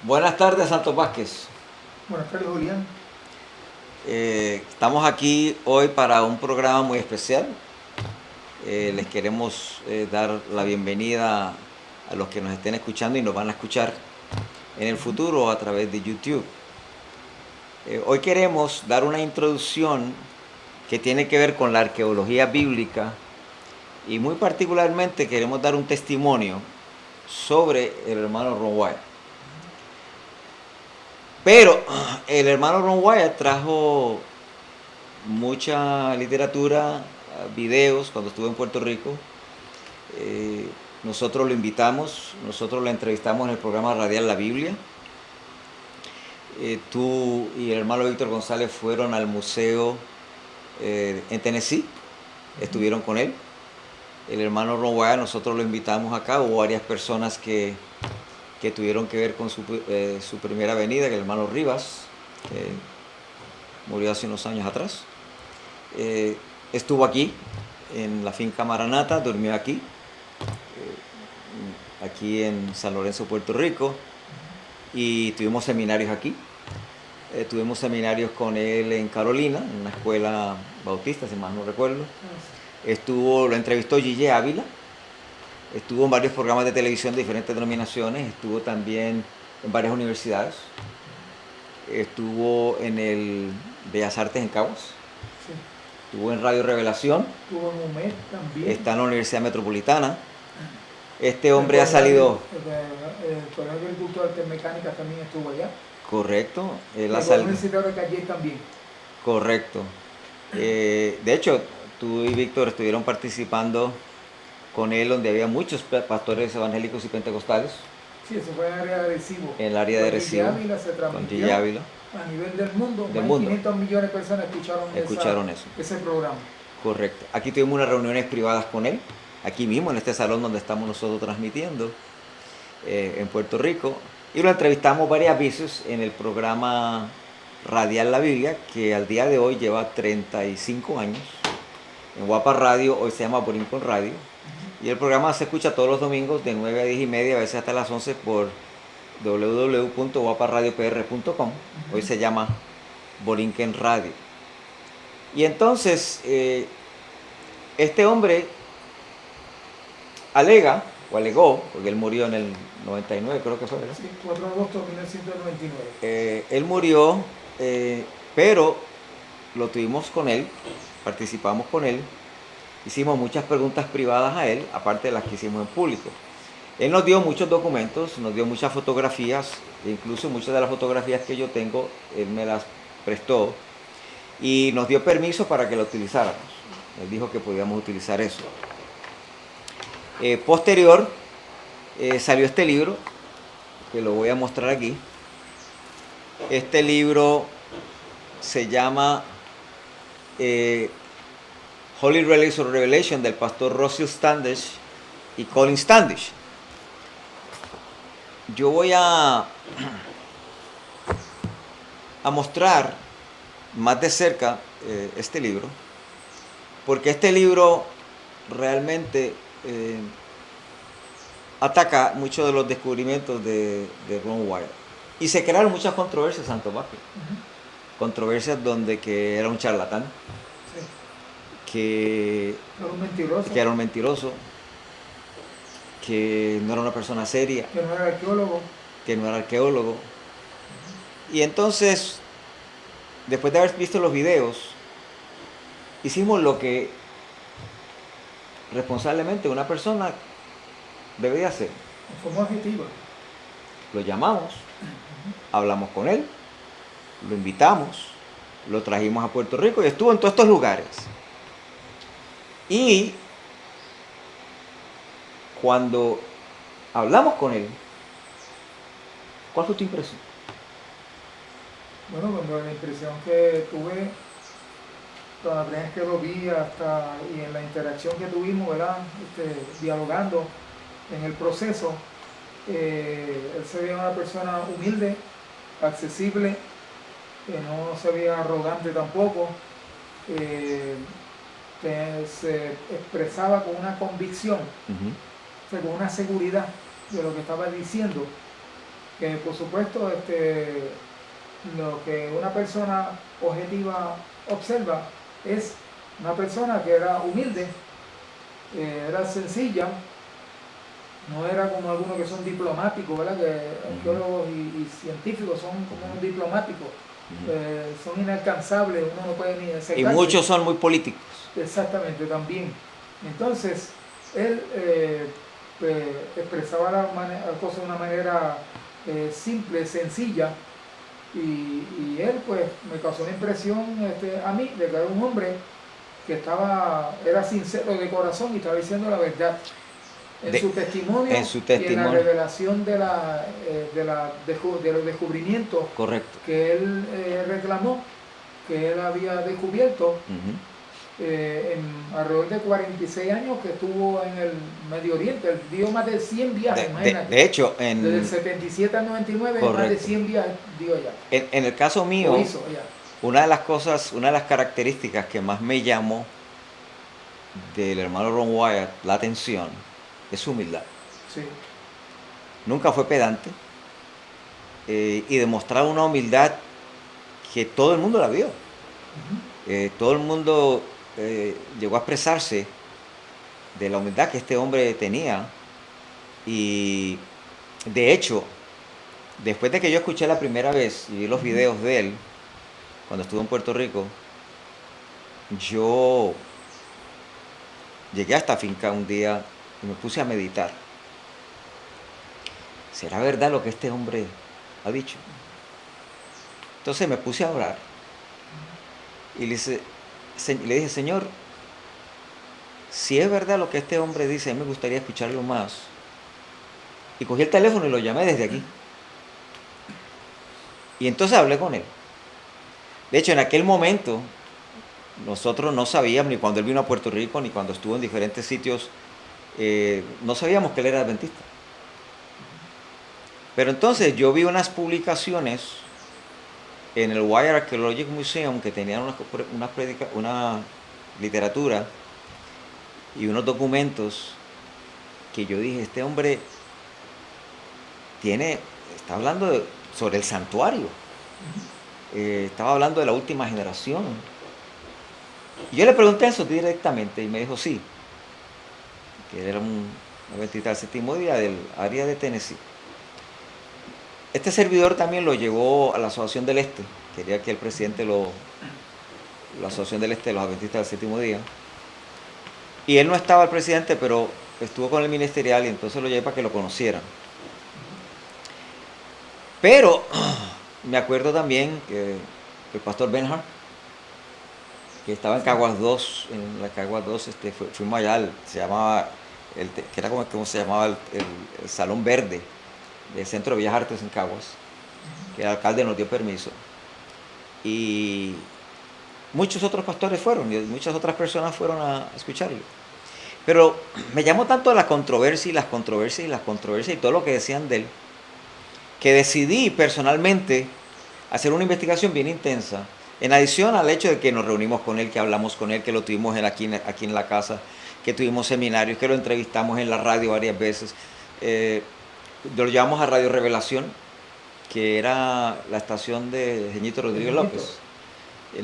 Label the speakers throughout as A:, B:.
A: Buenas tardes, Santos Vázquez.
B: Buenas tardes, Julián.
A: Estamos aquí hoy para un programa muy especial. Les queremos dar la bienvenida a los que nos estén escuchando y nos van a escuchar en el futuro a través de YouTube. Hoy queremos dar una introducción que tiene que ver con la arqueología bíblica y muy particularmente queremos dar un testimonio sobre el hermano Ron Wyatt. Pero el hermano Ron Wyatt trajo mucha literatura, videos cuando estuvo en Puerto Rico. Nosotros lo invitamos, nosotros lo entrevistamos en el programa Radial La Biblia. Tú y el hermano Víctor González fueron al museo en Tennessee, estuvieron con él. El hermano Ron Wyatt, nosotros lo invitamos acá. Hubo varias personas que tuvieron que ver con su primera venida, que el hermano Rivas, que murió hace unos años atrás. Estuvo aquí, en la finca Maranata, durmió aquí, aquí en San Lorenzo, Puerto Rico, y tuvimos seminarios aquí. Tuvimos seminarios con él en Carolina, en una escuela bautista, si mal no recuerdo. Lo entrevistó Gigi Ávila. Estuvo en varios programas de televisión de diferentes denominaciones, estuvo también en varias universidades, estuvo en el Bellas Artes en Caguas,
B: Sí.
A: estuvo en Radio Revelación,
B: Estuvo en UMED también.
A: está en la Universidad Metropolitana. Este hombre ha salido...
B: El Colegio de Agricultura de Mecánicas también estuvo allá.
A: Correcto, él ha
B: El
A: salido...
B: Universitario de Calle también.
A: Correcto. De hecho, tú y Víctor estuvieron participando con él donde había muchos pastores evangélicos y pentecostales.
B: Sí, eso fue en el área de Arecibo.
A: En el área de Arecibo,
B: Ávila se
A: con
B: transmitió
A: Gigi Ávila.
B: a nivel del mundo.
A: Del
B: Más
A: mundo.
B: de 500 millones de personas escucharon
A: eso.
B: ese programa.
A: Correcto. Aquí tuvimos unas reuniones privadas con él, aquí mismo en este salón donde estamos nosotros transmitiendo, en Puerto Rico. Y lo entrevistamos varias veces en el programa Radial La Biblia, que al día de hoy lleva 35 años. En Guapa Radio, hoy se llama Borinquen Radio. Y el programa se escucha todos los domingos de 9 a 10 y media, a veces hasta las 11 por www.guaparadiopr.com. Hoy se llama Borinquen Radio. Y entonces, este hombre alegó, porque él murió en el 99, creo que fue, ¿verdad?
B: Sí, 4 de agosto de 1999.
A: Él murió, pero lo tuvimos con él, participamos con él, hicimos muchas preguntas privadas a él, aparte de las que hicimos en público. Él nos dio muchos documentos, nos dio muchas fotografías, e incluso muchas de las fotografías que yo tengo, él me las prestó y nos dio permiso para que lo utilizáramos. Él dijo que podíamos utilizar eso. Posterior, salió este libro, que lo voy a mostrar aquí. Este libro se llama Holy Relics of Revelation, del pastor Russell Standish y Colin Standish. Yo voy a mostrar más de cerca este libro, porque este libro realmente ataca muchos de los descubrimientos de Ron Wyatt. Y se crearon muchas controversias, Santo Vázquez. Controversias donde que era un charlatán,
B: Sí.
A: que era un mentiroso, que no era una persona seria,
B: Que no era arqueólogo.
A: que no era arqueólogo. Y entonces, después de haber visto los videos, hicimos lo que responsablemente una persona debe hacer.
B: De forma objetiva.
A: Lo llamamos, hablamos con él, lo invitamos, lo trajimos a Puerto Rico y estuvo en todos estos lugares. Y cuando hablamos con él, ¿cuál fue tu impresión?
B: Bueno, cuando la impresión que tuve, la primera vez que lo vi y en la interacción que tuvimos, ¿verdad? Dialogando en el proceso, él se veía una persona humilde, accesible, no se veía arrogante tampoco, que se expresaba con una convicción, o sea, con una seguridad de lo que estaba diciendo, que por supuesto lo que una persona objetiva observa es una persona que era humilde, era sencilla, no era como algunos que son diplomáticos, ¿verdad? Que arqueólogos y científicos son como unos diplomáticos, son inalcanzables, uno no puede ni acercarse.
A: Y muchos son muy políticos.
B: Exactamente, también. Entonces, él expresaba las cosas de una manera simple, sencilla, y él pues me causó una impresión a mí de que era un hombre que era sincero de corazón y estaba diciendo la verdad en su testimonio y en la revelación de los descubrimientos.
A: Correcto.
B: Que él reclamó, que él había descubierto en alrededor de 46 años que estuvo en el Medio Oriente. Él dio más de 100 viajes, imagínate.
A: De hecho,
B: desde el 77 al 99, correcto, más de 100 viajes dio allá.
A: En el caso mío, una de las características que más me llamó del hermano Ron Wyatt la atención es su humildad.
B: Sí.
A: Nunca fue pedante y demostraba una humildad que todo el mundo la vio. Todo el mundo llegó a expresarse de la humildad que este hombre tenía, y de hecho, después de que yo escuché la primera vez y vi los videos de él cuando estuvo en Puerto Rico, yo llegué a esta finca un día y me puse a meditar. ¿Será verdad lo que este hombre ha dicho? Entonces me puse a orar y le dije, Señor, si es verdad lo que este hombre dice, a mí me gustaría escucharlo más. Y cogí el teléfono y lo llamé desde aquí. Y entonces hablé con él. De hecho, en aquel momento, nosotros no sabíamos, ni cuando él vino a Puerto Rico, ni cuando estuvo en diferentes sitios, no sabíamos que él era adventista. Pero entonces yo vi unas publicaciones en el Wyatt Archaeological Museum que tenían una literatura y unos documentos que yo dije, este hombre está hablando sobre el santuario, estaba hablando de la última generación. Y yo le pregunté eso directamente y me dijo sí, que era un adventista del séptimo día del área de Tennessee. Este servidor también lo llevó a la Asociación del Este, quería que el presidente la Asociación del Este de los Adventistas del Séptimo Día, y él no estaba el presidente, pero estuvo con el ministerial y entonces lo llevé para que lo conocieran. Pero me acuerdo también que el pastor Benhart, que estaba en Caguas 2, en la Caguas 2, fuimos allá, se llamaba, que era como se llamaba el Salón Verde del Centro de Bellas Artes en Caguas, que el alcalde nos dio permiso. Y muchos otros pastores fueron, y muchas otras personas fueron a escucharlo. Pero me llamó tanto la controversia y las controversias y las controversias y todo lo que decían de él, que decidí personalmente hacer una investigación bien intensa, en adición al hecho de que nos reunimos con él, que hablamos con él, que lo tuvimos aquí en la casa, que tuvimos seminarios, que lo entrevistamos en la radio varias veces. Lo llevamos a Radio Revelación, que era la estación de Jeñito Rodríguez López. Y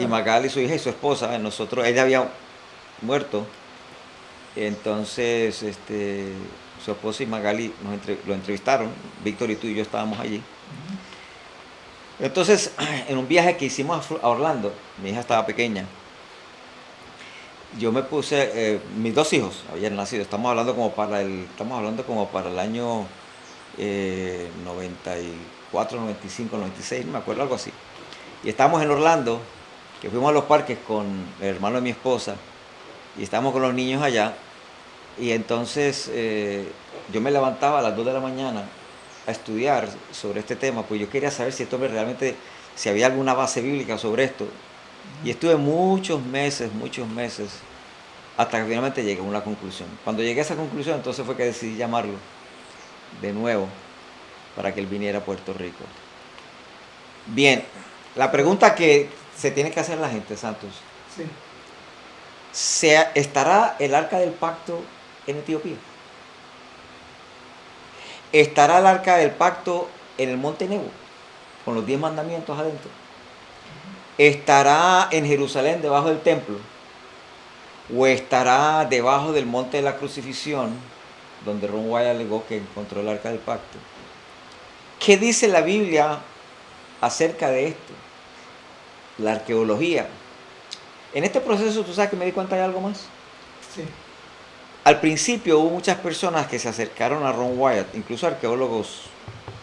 A: Magali, su hija y su esposa. Ella había muerto. Entonces, su esposa y Magali lo entrevistaron. Víctor y tú y yo estábamos allí. Entonces, en un viaje que hicimos a Orlando, mi hija estaba pequeña, yo me puse, mis dos hijos habían nacido, estamos hablando como para el año 94, 95, 96, no me acuerdo, algo así. Y estábamos en Orlando, que fuimos a los parques con el hermano de mi esposa, y estábamos con los niños allá, y entonces yo me levantaba a las 2 de la mañana a estudiar sobre este tema, pues yo quería saber si esto realmente, si había alguna base bíblica sobre esto. Y estuve muchos meses, hasta que finalmente llegué a una conclusión. Cuando llegué a esa conclusión, entonces fue que decidí llamarlo de nuevo para que él viniera a Puerto Rico. Bien, la pregunta que se tiene que hacer la gente, Santos. Sí. ¿Estará el Arca del Pacto en Etiopía? estará el arca del pacto en el monte Nebo, con los 10 mandamientos adentro. Estará en Jerusalén debajo del templo, o estará debajo del monte de la crucifixión, donde Ron Wyatt alegó que encontró el arca del pacto. ¿Qué dice la Biblia acerca de esto? La arqueología. En este proceso, ¿tú sabes que me di cuenta de algo más?
B: Sí.
A: Al principio hubo muchas personas que se acercaron a Ron Wyatt, incluso arqueólogos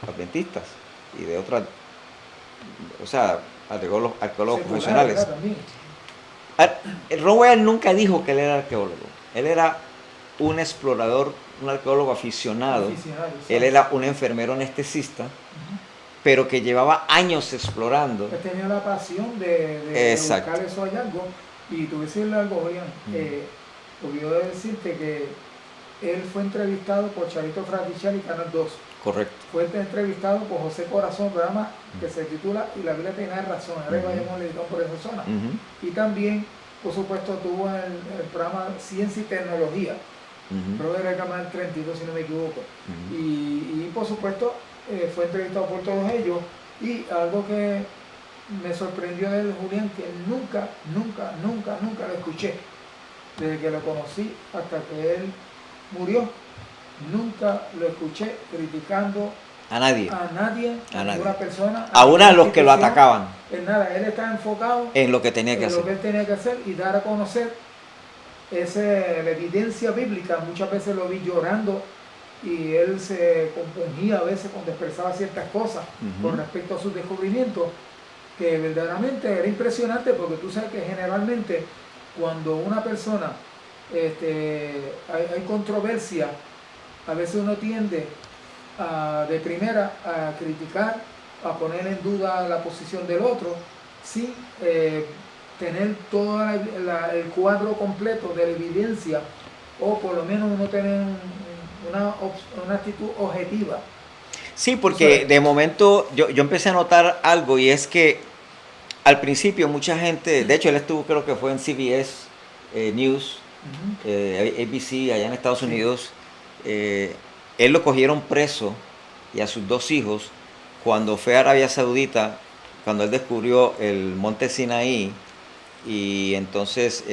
A: adventistas y de otras, o sea, arqueólogos profesionales. Ron Wyatt nunca dijo que él era arqueólogo. Él era un explorador, un arqueólogo aficionado. Él era un enfermero anestesista, pero que llevaba años explorando.
B: Él tenía la pasión de buscar esos hallazgos. Y tú decirle algo, Julián, olvidó decirte que él fue entrevistado por Charito Fraticelli, Canal 2.
A: Correcto.
B: Fue entrevistado por José Corazón, programa que se titula Y la Biblia tiene razón. Ahora vayamos a editar por esa zona. Y también, por supuesto, tuvo el programa Ciencia y Tecnología. Creo que era el canal 32, si no me equivoco. Y por supuesto, fue entrevistado por todos ellos. Y algo que me sorprendió de él, Julián, que nunca lo escuché. Desde que lo conocí hasta que él murió, nunca lo escuché criticando
A: a nadie,
B: a ninguna persona,
A: aún a los que lo atacaban.
B: En nada, él estaba enfocado
A: en lo que tenía que hacer.
B: Lo que él tenía que hacer y dar a conocer la evidencia bíblica. Muchas veces lo vi llorando y él se compungía a veces cuando expresaba ciertas cosas con respecto a sus descubrimientos, que verdaderamente era impresionante, porque tú sabes que generalmente cuando una persona hay controversia, a veces uno tiende de primera a criticar, a poner en duda la posición del otro, sin tener todo el cuadro completo de la evidencia, o por lo menos uno tener una actitud objetiva.
A: Sí, porque de momento yo empecé a notar algo, y es que al principio mucha gente, de hecho él estuvo, creo que fue en CBS News, ABC allá en Estados Unidos. Él lo cogieron preso, y a sus 2 hijos, cuando fue a Arabia Saudita, cuando él descubrió el monte Sinaí. Y entonces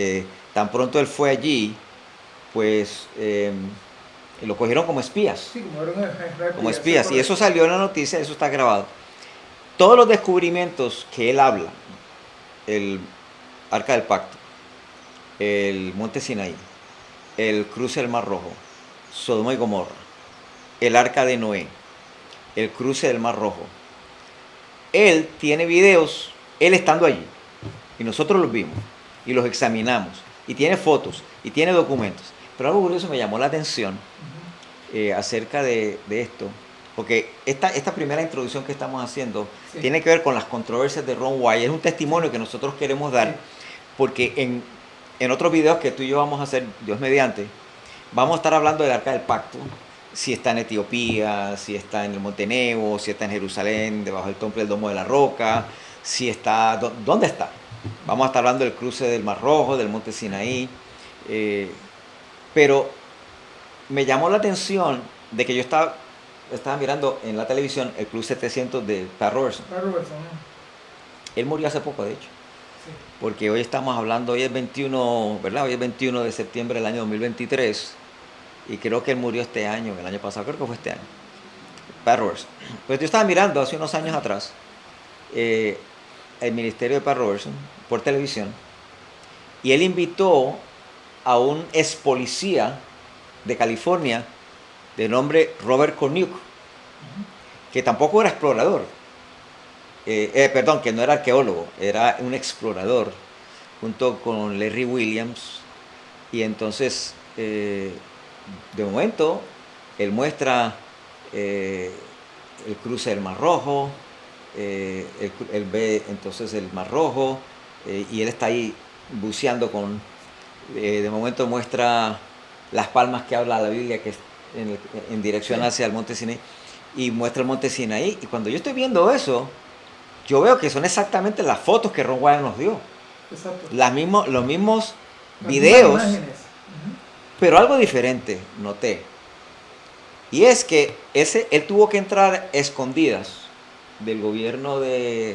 A: tan pronto él fue allí, pues lo cogieron como espías.
B: Sí,
A: como espías. Y eso salió en la noticia, eso está grabado. Todos los descubrimientos que él habla, el Arca del Pacto, el monte Sinaí, el cruce del Mar Rojo, Sodoma y Gomorra, el Arca de Noé, el cruce del Mar Rojo, él tiene videos, él estando allí, y nosotros los vimos y los examinamos, y tiene fotos y tiene documentos. Pero algo curioso me llamó la atención acerca de esto, porque esta primera introducción que estamos haciendo tiene que ver con las controversias de Ron Wyatt. Es un testimonio que nosotros queremos dar, porque en otros videos que tú y yo vamos a hacer, Dios mediante, vamos a estar hablando del Arca del Pacto, si está en Etiopía, si está en el Monte Nebo, si está en Jerusalén, debajo del templo del Domo de la Roca, si está, ¿dónde está? Vamos a estar hablando del cruce del Mar Rojo, del monte Sinaí, pero me llamó la atención de que yo estaba mirando en la televisión el Club 700 de Pat Robertson. Él murió hace poco, de hecho, porque hoy estamos hablando, hoy es 21, ¿verdad? Hoy es 21 de septiembre del año 2023, y creo que él murió este año, el año pasado, creo que fue este año, Pat Robertson. Pues yo estaba mirando hace unos años atrás el ministerio de Pat Robertson por televisión, y él invitó a un ex policía de California de nombre Robert Cornuke, que tampoco era explorador, que no era arqueólogo, era un explorador, junto con Larry Williams. Y entonces de momento él muestra el cruce del Mar Rojo, él ve entonces el Mar Rojo, y él está ahí buceando de momento muestra las palmas que habla la Biblia, que es en dirección hacia el monte Sinaí, y muestra el monte Sinaí. Y cuando yo estoy viendo eso, yo veo que son exactamente las fotos que Ron Wyatt nos dio.
B: Exacto.
A: Los mismos videos,
B: imágenes.
A: pero algo diferente noté. Y es que él tuvo que entrar escondidas del gobierno ¿verdad?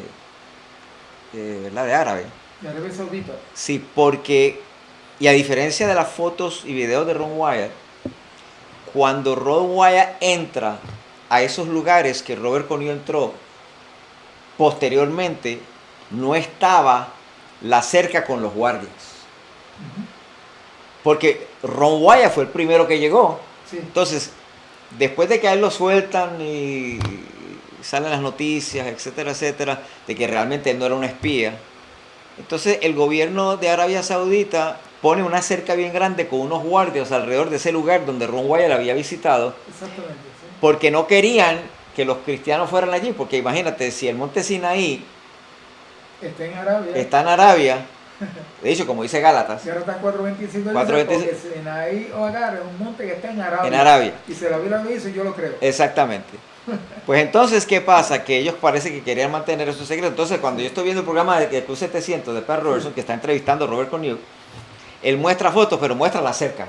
A: De árabe.
B: De Arabia Saudita.
A: Sí, porque, y a diferencia de las fotos y videos de Ron Wyatt, cuando Ron Wyatt entra a esos lugares que Robert Conillo entró, posteriormente no estaba la cerca con los guardias. Porque Ron Wyatt fue el primero que llegó.
B: Sí.
A: Entonces, después de que a él lo sueltan y salen las noticias, etcétera, etcétera, de que realmente él no era un espía, entonces el gobierno de Arabia Saudita pone una cerca bien grande con unos guardias alrededor de ese lugar donde Ron Wyatt había visitado,
B: Exactamente, sí.
A: porque no querían que los cristianos fueran allí, porque imagínate, si el monte Sinaí
B: Está en Arabia.
A: está en Arabia, de hecho, como dice Gálatas,
B: Y ahora está 425
A: 425.
B: porque Sinaí o Agar es un monte que está en Arabia.
A: En Arabia.
B: Y si la Biblia lo dice, yo lo creo.
A: Exactamente. Pues entonces, ¿qué pasa? Que ellos parece que querían mantener eso secreto. Entonces, cuando yo estoy viendo el programa de Club 700 de Pat Robertson, que está entrevistando a Robert Conillo, él muestra fotos, pero muestra la cerca.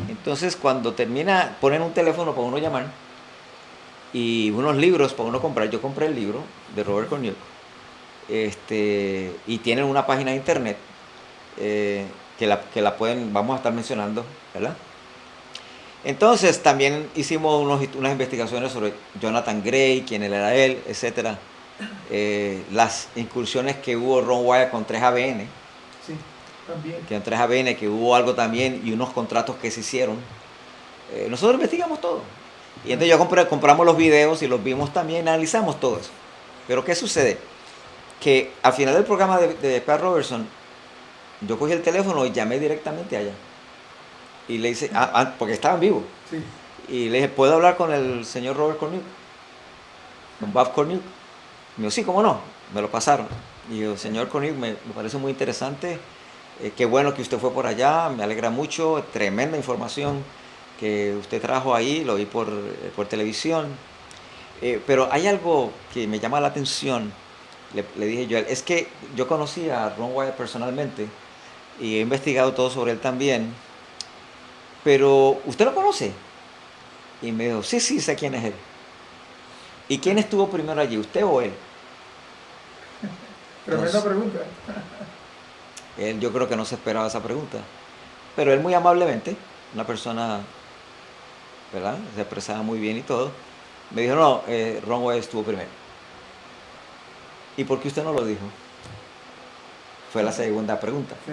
A: Entonces, cuando termina, ponen un teléfono para uno llamar y unos libros para uno comprar. Yo compré el libro de Robert Conillo. Y tienen una página de internet que la pueden, vamos a estar mencionando, ¿verdad? Entonces también hicimos unas investigaciones sobre Jonathan Gray, quién era él, etc. Las incursiones que hubo Ron Wyatt con 3ABN.
B: Sí, también.
A: Que en 3ABN, que hubo algo también y unos contratos que se hicieron. Nosotros investigamos todo. Y entonces compramos los videos y los vimos también, analizamos todo eso. Pero ¿qué sucede? Que al final del programa de Pat Robertson, yo cogí el teléfono y llamé directamente allá. Y le hice, porque estaban vivos.
B: Sí.
A: Y le dije, ¿puedo hablar con el señor Robert Conillo? Con Bob Conillo. Me dijo, sí, ¿cómo no? Me lo pasaron. Y yo, señor Conillo, me parece muy interesante. Qué bueno que usted fue por allá, me alegra mucho. Tremenda información que usted trajo ahí, lo vi por televisión. Pero hay algo que me llama la atención, le dije yo, es que yo conocí a Ron Wyatt personalmente y he investigado todo sobre él también. Pero, ¿usted lo conoce? Y me dijo, sí, sé quién es él. ¿Y quién estuvo primero allí, usted o él?
B: Tremenda pregunta.
A: Él, yo creo que no se esperaba esa pregunta. Pero él muy amablemente, una persona, ¿verdad? Se expresaba muy bien y todo. Me dijo, no, Ron Wyatt estuvo primero. ¿Y por qué usted no lo dijo? Fue la segunda pregunta.
B: Sí.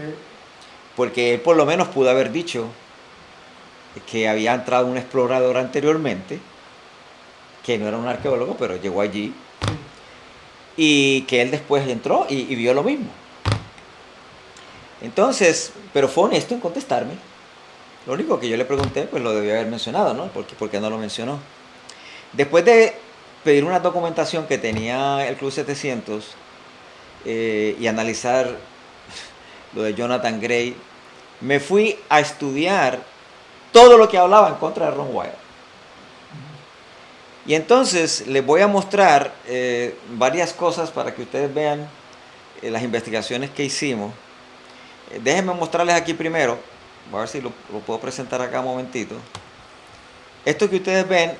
A: Porque él por lo menos pudo haber dicho que había entrado un explorador anteriormente, que no era un arqueólogo, pero llegó allí, y que él después entró y vio lo mismo. Entonces, pero fue honesto en contestarme. Lo único que yo le pregunté, pues lo debió haber mencionado, ¿no? ¿Por qué no lo mencionó? Después de pedir una documentación que tenía el Club 700 y analizar lo de Jonathan Gray, me fui a estudiar todo lo que hablaba en contra de Ron Wyatt. Y entonces les voy a mostrar varias cosas para que ustedes vean las investigaciones que hicimos. Déjenme mostrarles aquí primero, voy a ver si lo puedo presentar acá un momentito. Esto que ustedes ven,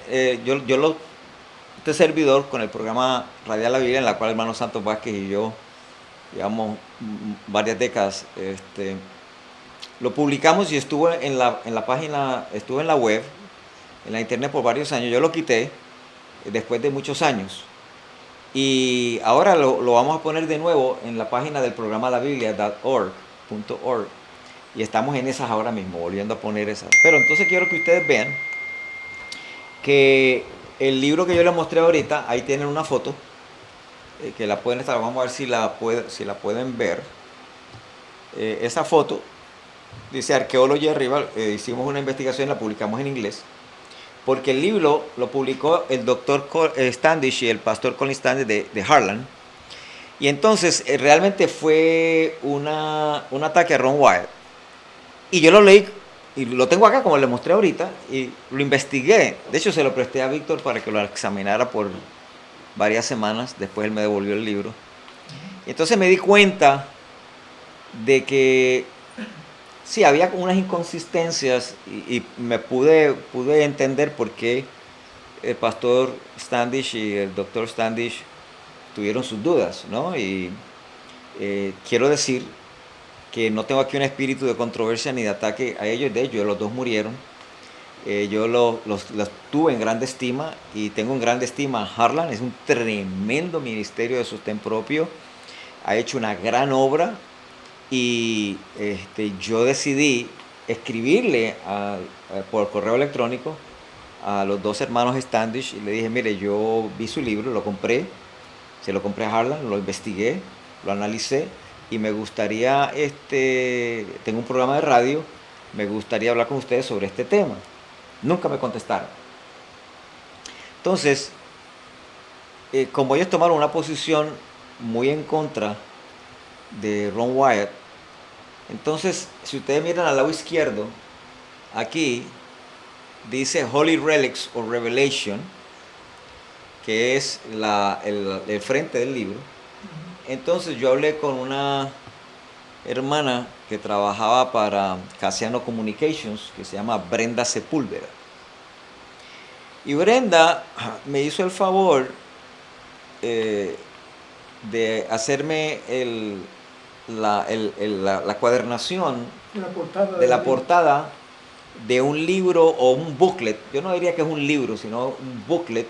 A: este servidor con el programa Radial La Biblia, en la cual el hermano Santos Vázquez y yo llevamos varias décadas, lo publicamos y estuvo en la página, estuvo en la web, en la internet por varios años. Yo lo quité después de muchos años. Y ahora lo vamos a poner de nuevo en la página del programa La Biblia.org. Y estamos en esas ahora mismo, volviendo a poner esas. Pero entonces quiero que ustedes vean que el libro que yo les mostré ahorita, ahí tienen una foto, que la pueden estar, vamos a ver si la pueden ver. Esa foto dice Archaeology arriba, hicimos una investigación, la publicamos en inglés, porque el libro lo publicó el doctor Standish y el pastor Colin Standish de Harlan. Y entonces realmente fue un ataque a Ron Wyatt. Y yo lo leí, y lo tengo acá como le mostré ahorita, y lo investigué. De hecho se lo presté a Víctor para que lo examinara por varias semanas, después él me devolvió el libro. Y entonces me di cuenta de que sí, había unas inconsistencias y me pude entender por qué el pastor Standish y el doctor Standish tuvieron sus dudas, ¿no? Y quiero decir que no tengo aquí un espíritu de controversia ni de ataque a ellos. De hecho, los dos murieron. Yo los tuve en grande estima y tengo en grande estima a Harlan. Es un tremendo ministerio de sostén propio. Ha hecho una gran obra y yo decidí escribirle por correo electrónico a los dos hermanos Standish y le dije, mire, yo vi su libro, lo compré, se lo compré a Harlan, lo investigué, lo analicé y me gustaría, tengo un programa de radio, me gustaría hablar con ustedes sobre este tema. Nunca me contestaron. Entonces, como ellos tomaron una posición muy en contra de Ron Wyatt, entonces, si ustedes miran al lado izquierdo, aquí dice Holy Relics o Revelation, que es el frente del libro. Entonces yo hablé con una hermana que trabajaba para Casiano Communications, que se llama Brenda Sepúlveda. Y Brenda me hizo el favor de hacerme la cuadernación de la portada de un libro o un booklet. Yo no diría que es un libro, sino un booklet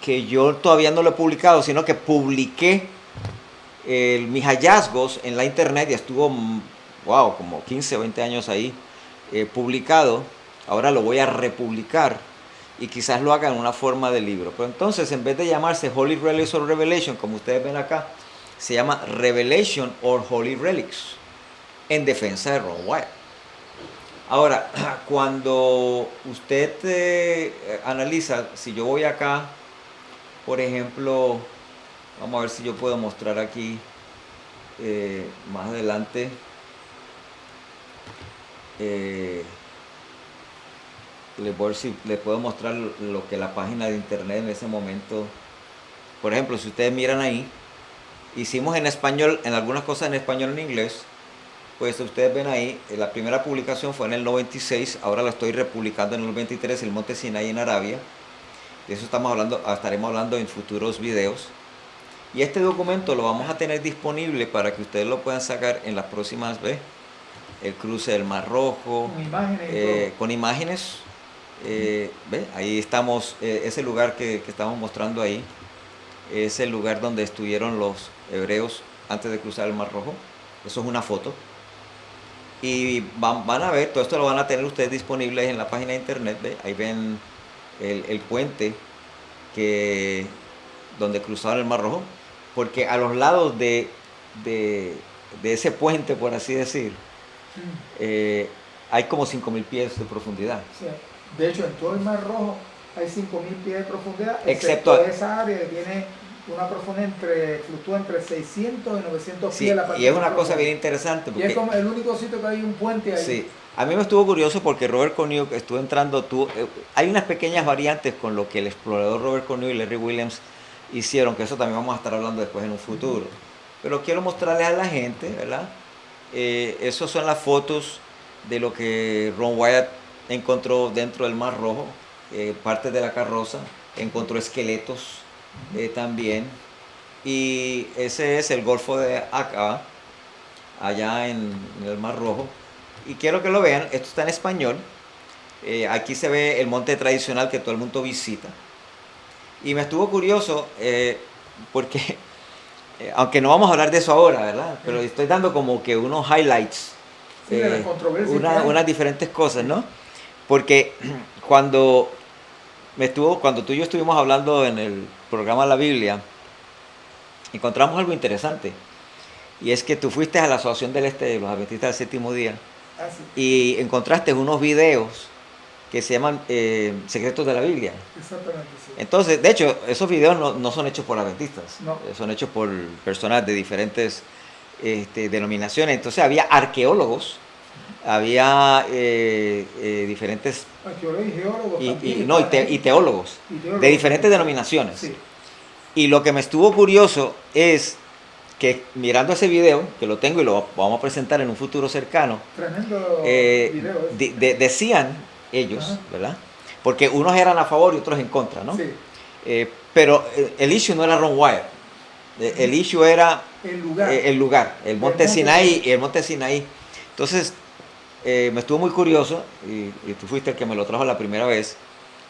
A: que yo todavía no lo he publicado, sino que publiqué mis hallazgos en la internet y estuvo, wow, como 15 o 20 años ahí publicado. Ahora lo voy a republicar y quizás lo haga en una forma de libro. Pero entonces, en vez de llamarse Holy Relics or Revelation, como ustedes ven acá, se llama Revelation or Holy Relics, en defensa de Ron Wyatt. Ahora, cuando usted analiza, si yo voy acá, por ejemplo, vamos a ver si yo puedo mostrar aquí más adelante. Les puedo mostrar lo que la página de internet en ese momento. Por ejemplo, si ustedes miran ahí, hicimos en español, en algunas cosas en español y en inglés. Pues ustedes ven ahí, la primera publicación fue en el 96, ahora la estoy republicando en el 23, el Monte Sinai en Arabia. De eso estaremos hablando en futuros videos. Y este documento lo vamos a tener disponible para que ustedes lo puedan sacar en las próximas veces. El cruce del Mar Rojo, con imágenes. Ahí estamos, ese lugar que estamos mostrando ahí, es el lugar donde estuvieron los hebreos antes de cruzar el Mar Rojo. Eso es una foto. Y van a ver, todo esto lo van a tener ustedes disponibles en la página de internet. Ahí ven el puente donde cruzaron el Mar Rojo, porque a los lados de ese puente, por así decir, hay como 5.000 pies de profundidad.
B: Sí. De hecho, en todo el Mar Rojo hay 5.000 pies de profundidad,
A: excepto
B: esa área que tiene una profundidad fluctúa entre 600 y 900
A: sí,
B: pies. La parte
A: y es una cosa bien interesante.
B: Porque y es como el único sitio que hay un puente ahí.
A: Sí. A mí me estuvo curioso porque Robert Corneliu estuvo entrando, hay unas pequeñas variantes con lo que el explorador Robert Corneliu y Larry Williams hicieron, que eso también vamos a estar hablando después en un futuro. Pero quiero mostrarles a la gente, ¿verdad? Esas son las fotos de lo que Ron Wyatt encontró dentro del Mar Rojo, partes de la carroza, encontró esqueletos también. Y ese es el Golfo de Aqaba, allá en el Mar Rojo. Y quiero que lo vean, esto está en español. Aquí se ve el monte tradicional que todo el mundo visita. Y me estuvo curioso porque, aunque no vamos a hablar de eso ahora, ¿verdad? Pero estoy dando como que unos highlights,
B: sí,
A: unas diferentes cosas, ¿no? Porque cuando tú y yo estuvimos hablando en el programa La Biblia, encontramos algo interesante. Y es que tú fuiste a la Asociación del Este de los Adventistas del Séptimo Día.
B: Sí.
A: Y encontraste unos videos que se llaman Secretos de la Biblia.
B: Exactamente, sí.
A: Entonces, de hecho, esos videos no son hechos por adventistas,
B: no.
A: Son hechos por personas de diferentes denominaciones. Entonces había arqueólogos, había diferentes...
B: Arqueólogos y geólogos
A: y teólogos de diferentes denominaciones.
B: Sí.
A: Y lo que me estuvo curioso es que mirando ese video, que lo tengo y lo vamos a presentar en un futuro cercano,
B: Tremendo video ese.
A: decían ellos,
B: Ajá.
A: ¿verdad? Porque unos eran a favor y otros en contra, ¿no?
B: Sí,
A: Pero el issue no era Ron Wyatt, el issue era
B: el lugar.
A: el
B: El
A: monte
B: monte
A: Sinaí
B: Sinaí.
A: y el monte Sinaí. Entonces, me estuvo muy curioso y tú fuiste el que me lo trajo la primera vez.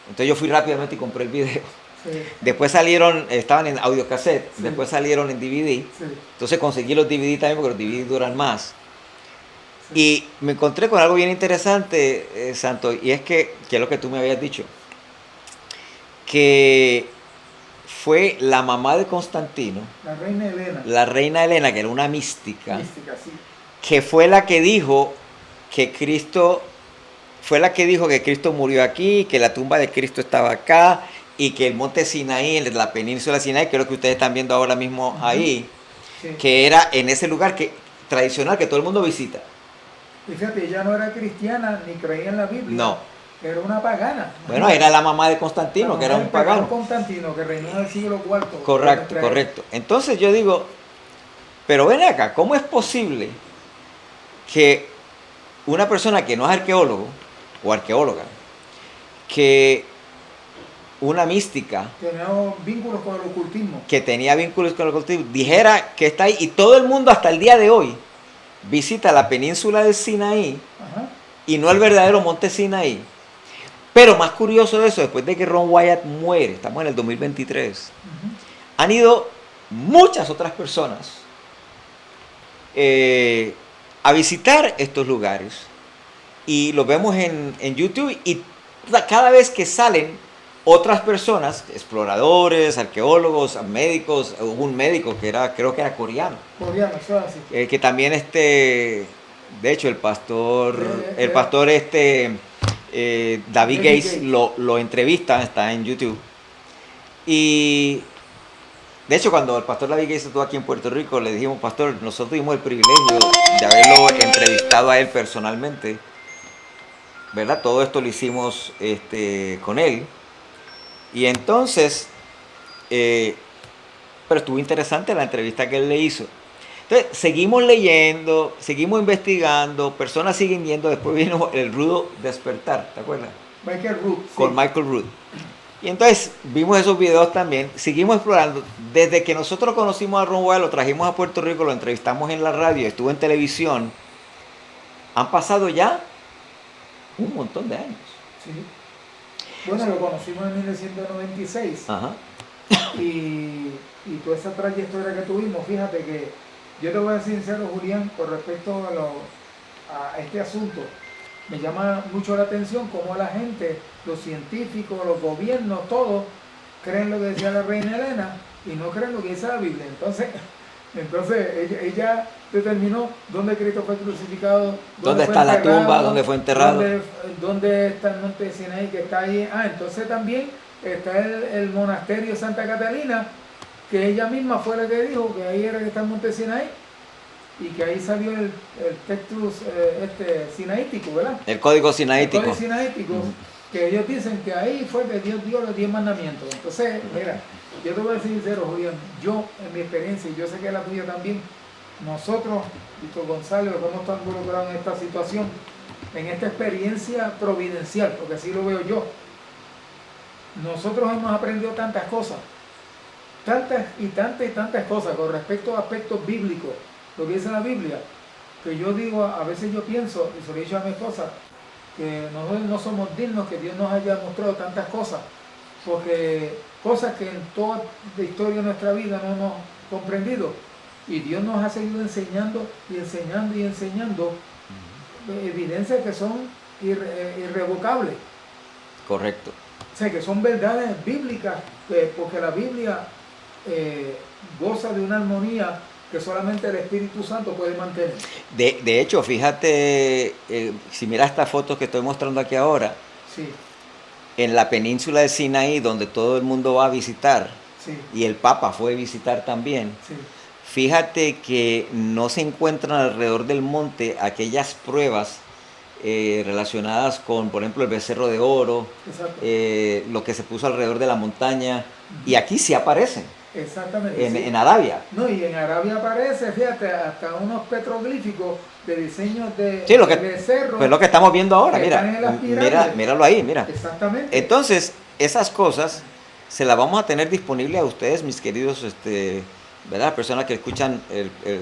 A: Entonces yo fui rápidamente y compré el video.
B: Sí,
A: Después salieron, estaban en audiocassette,
B: Sí.
A: después salieron en DVD.
B: sí,
A: Entonces conseguí los DVD también porque los DVD duran más.
B: sí.
A: Y me encontré con algo bien interesante, Santo, y es que es lo que tú me habías dicho, que fue la mamá de Constantino,
B: La reina Elena.
A: la reina Elena, que era una mística,
B: Mística, sí.
A: que fue la que dijo que Cristo, fue la que dijo que Cristo murió aquí, que la tumba de Cristo estaba acá, y que el monte Sinaí, la península de Sinaí, que es lo que ustedes están viendo ahora mismo
B: Ujú.
A: ahí,
B: Sí.
A: que era en ese lugar tradicional que todo el mundo visita.
B: Y fíjate, ella no era cristiana ni creía en la Biblia.
A: No.
B: Era una pagana.
A: Bueno, era la mamá de Constantino,
B: La
A: que era
B: mamá
A: un
B: del emperador
A: pagano.
B: Constantino, que reinó en el siglo IV.
A: Correcto, correcto. Entonces yo digo, pero ven acá, ¿cómo es posible que una persona que no es arqueólogo o arqueóloga, que una mística
B: Tenía vínculos con el ocultismo.
A: que tenía vínculos con el cultivo, dijera que está ahí y todo el mundo hasta el día de hoy visita la península del Sinaí
B: Ajá.
A: y no el verdadero monte Sinaí? Pero más curioso de eso, después de que Ron Wyatt muere, estamos en el 2023,
B: Ujú.
A: han ido muchas otras personas a visitar estos lugares y los vemos en YouTube y cada vez que salen otras personas, exploradores, arqueólogos, médicos, hubo un médico que creo que era coreano,
B: Coreano, eso es así.
A: que también de hecho el pastor David
B: David
A: Gates
B: Gates.
A: lo entrevista, está en YouTube. Y de hecho cuando el pastor David Gates estuvo aquí en Puerto Rico, le dijimos, pastor, nosotros tuvimos el privilegio de haberlo entrevistado a él personalmente, ¿verdad? Todo esto lo hicimos con él. Y entonces, pero estuvo interesante la entrevista que él le hizo. Entonces, seguimos leyendo, seguimos investigando, personas siguen yendo, después vino el rudo despertar, ¿te acuerdas?
B: Michael Root.
A: Con Michael Root. Y entonces vimos esos videos también, seguimos explorando. Desde que nosotros conocimos a Ron Wyatt, lo trajimos a Puerto Rico, lo entrevistamos en la radio, estuvo en televisión, han pasado ya un montón de años.
B: Sí. Bueno, lo conocimos en 1996.
A: Ajá.
B: Y toda esa trayectoria que tuvimos, fíjate que yo te voy a ser sincero, Julián, con respecto a este asunto. Me llama mucho la atención cómo la gente, los científicos, los gobiernos, todos creen lo que decía la reina Elena y no creen lo que dice la Biblia. Entonces ella determinó dónde Cristo fue crucificado,
A: dónde está la tumba, dónde fue enterrado,
B: dónde está el monte Sinaí que está ahí. Entonces también está el monasterio de Santa Catalina, que ella misma fue la que dijo que ahí era que está el monte Sinaí y que ahí salió el textus sinaítico, ¿verdad?
A: el código sinaítico.
B: El código sinaítico, que ellos dicen que ahí fue que Dios dio los 10 mandamientos. Entonces, mira, yo te voy a decir sincero, Julián, yo en mi experiencia, y yo sé que la tuya también, nosotros, Víctor González, los que hemos estado involucrados en esta situación, en esta experiencia providencial, porque así lo veo yo, nosotros hemos aprendido tantas cosas, tantas cosas con respecto a aspectos bíblicos, lo que dice la Biblia, que yo digo, a veces yo pienso, y se lo he dicho a mi esposa, que nosotros no somos dignos que Dios nos haya mostrado tantas cosas, porque cosas que en toda la historia de nuestra vida no hemos comprendido, y Dios nos ha seguido enseñando y enseñando y enseñando evidencias que son irrevocables.
A: Correcto.
B: O sea, que son verdades bíblicas, porque la Biblia goza de una armonía que solamente el Espíritu Santo puede mantener.
A: De hecho, fíjate, si miras estas fotos que estoy mostrando aquí ahora,
B: Sí,
A: en la península de Sinaí, donde todo el mundo va a visitar,
B: sí,
A: y el Papa fue a visitar también,
B: sí.
A: fíjate que no se encuentran alrededor del monte aquellas pruebas relacionadas con, por ejemplo, el becerro de oro,
B: Exacto.
A: lo que se puso alrededor de la montaña, y aquí sí aparecen.
B: Exactamente.
A: en Arabia.
B: No, y en Arabia aparece, fíjate, hasta unos petroglíficos de diseños
A: Sí,
B: de cerro.
A: pues lo que estamos viendo ahora,
B: que
A: mira,
B: están en las pirámides.
A: míralo ahí, mira.
B: Exactamente.
A: Entonces, esas cosas se las vamos a tener disponible a ustedes, mis queridos, ¿verdad? Personas que escuchan,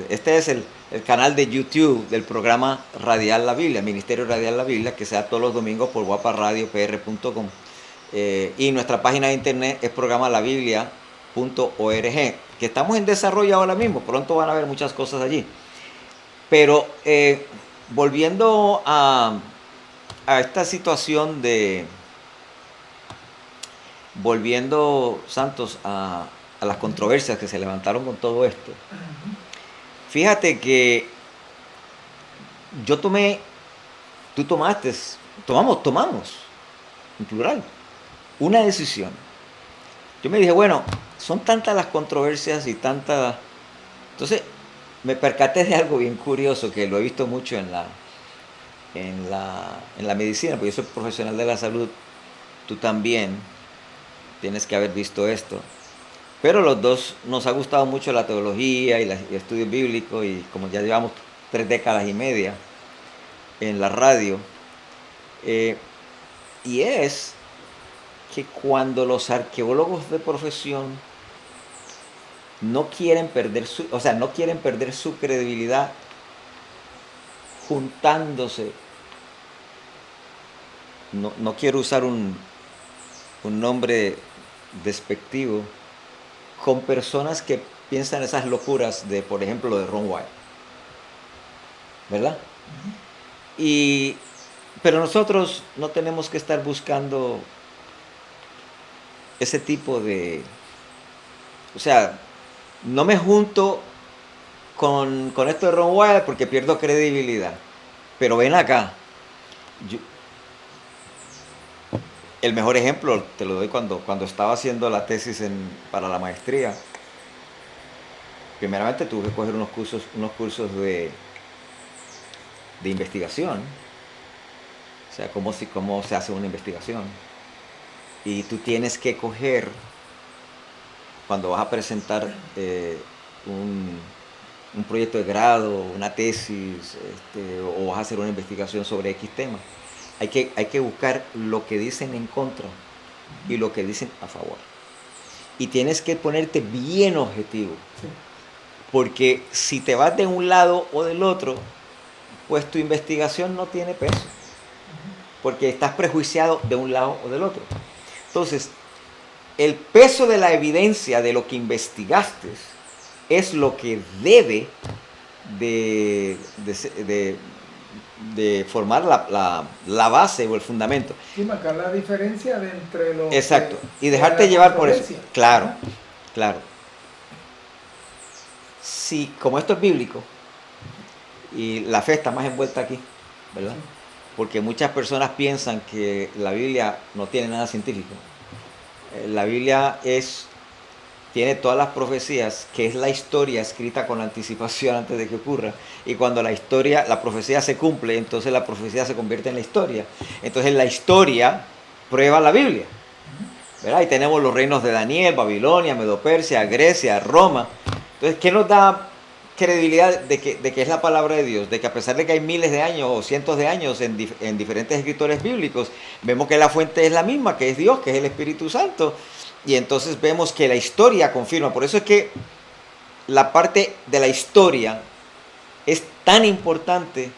A: este es el canal de YouTube del programa Radial la Biblia, Ministerio Radial la Biblia, que se da todos los domingos por guaparadiopr.com. Y nuestra página de internet es programalabiblia.org, que estamos en desarrollo ahora mismo, pronto van a ver muchas cosas allí. Pero volviendo a esta situación volviendo, Santos, a las controversias que se levantaron con todo esto, fíjate que tomamos, en plural, una decisión. Yo me dije, bueno, son tantas las controversias y tantas... Entonces, me percaté de algo bien curioso, que lo he visto mucho en la medicina, porque yo soy profesional de la salud, tú también tienes que haber visto esto. Pero los dos nos ha gustado mucho la teología y el estudio bíblico, y como ya llevamos 3 décadas y media en la radio, y es que cuando los arqueólogos de profesión no quieren perder su credibilidad juntándose, no quiero usar un nombre despectivo, con personas que piensan esas locuras de, por ejemplo, lo de Ron White, ¿verdad? Pero nosotros no tenemos que estar buscando ese tipo de... O sea, no me junto con esto de Ron White porque pierdo credibilidad. Pero ven acá, el mejor ejemplo te lo doy cuando estaba haciendo la tesis para la maestría. Primeramente tuve que coger unos cursos de investigación. O sea, cómo se hace una investigación. Y tú tienes que coger, cuando vas a presentar un proyecto de grado, una tesis, o vas a hacer una investigación sobre X tema, hay que buscar lo que dicen en contra y lo que dicen a favor. Y tienes que ponerte bien objetivo. Sí. Porque si te vas de un lado o del otro, pues tu investigación no tiene peso. Porque estás prejuiciado de un lado o del otro. Entonces, el peso de la evidencia de lo que investigaste es lo que debe de formar la base o el fundamento.
B: Y marcar la diferencia entre los...
A: Exacto. Y dejarte llevar por eso. Claro, claro. Si, como esto es bíblico, y la fe está más envuelta aquí, ¿verdad? Sí. Porque muchas personas piensan que la Biblia no tiene nada científico. La Biblia tiene todas las profecías, que es la historia escrita con anticipación antes de que ocurra. Y cuando la profecía se cumple, entonces la profecía se convierte en la historia. Entonces la historia prueba la Biblia, ¿verdad? Y tenemos los reinos de Daniel, Babilonia, Medo-Persia, Grecia, Roma. Entonces, ¿qué nos da credibilidad de que es la palabra de Dios? De que a pesar de que hay miles de años o cientos de años en diferentes escritores bíblicos, vemos que la fuente es la misma, que es Dios, que es el Espíritu Santo. Y entonces vemos que la historia confirma. Por eso es que la parte de la historia es tan importante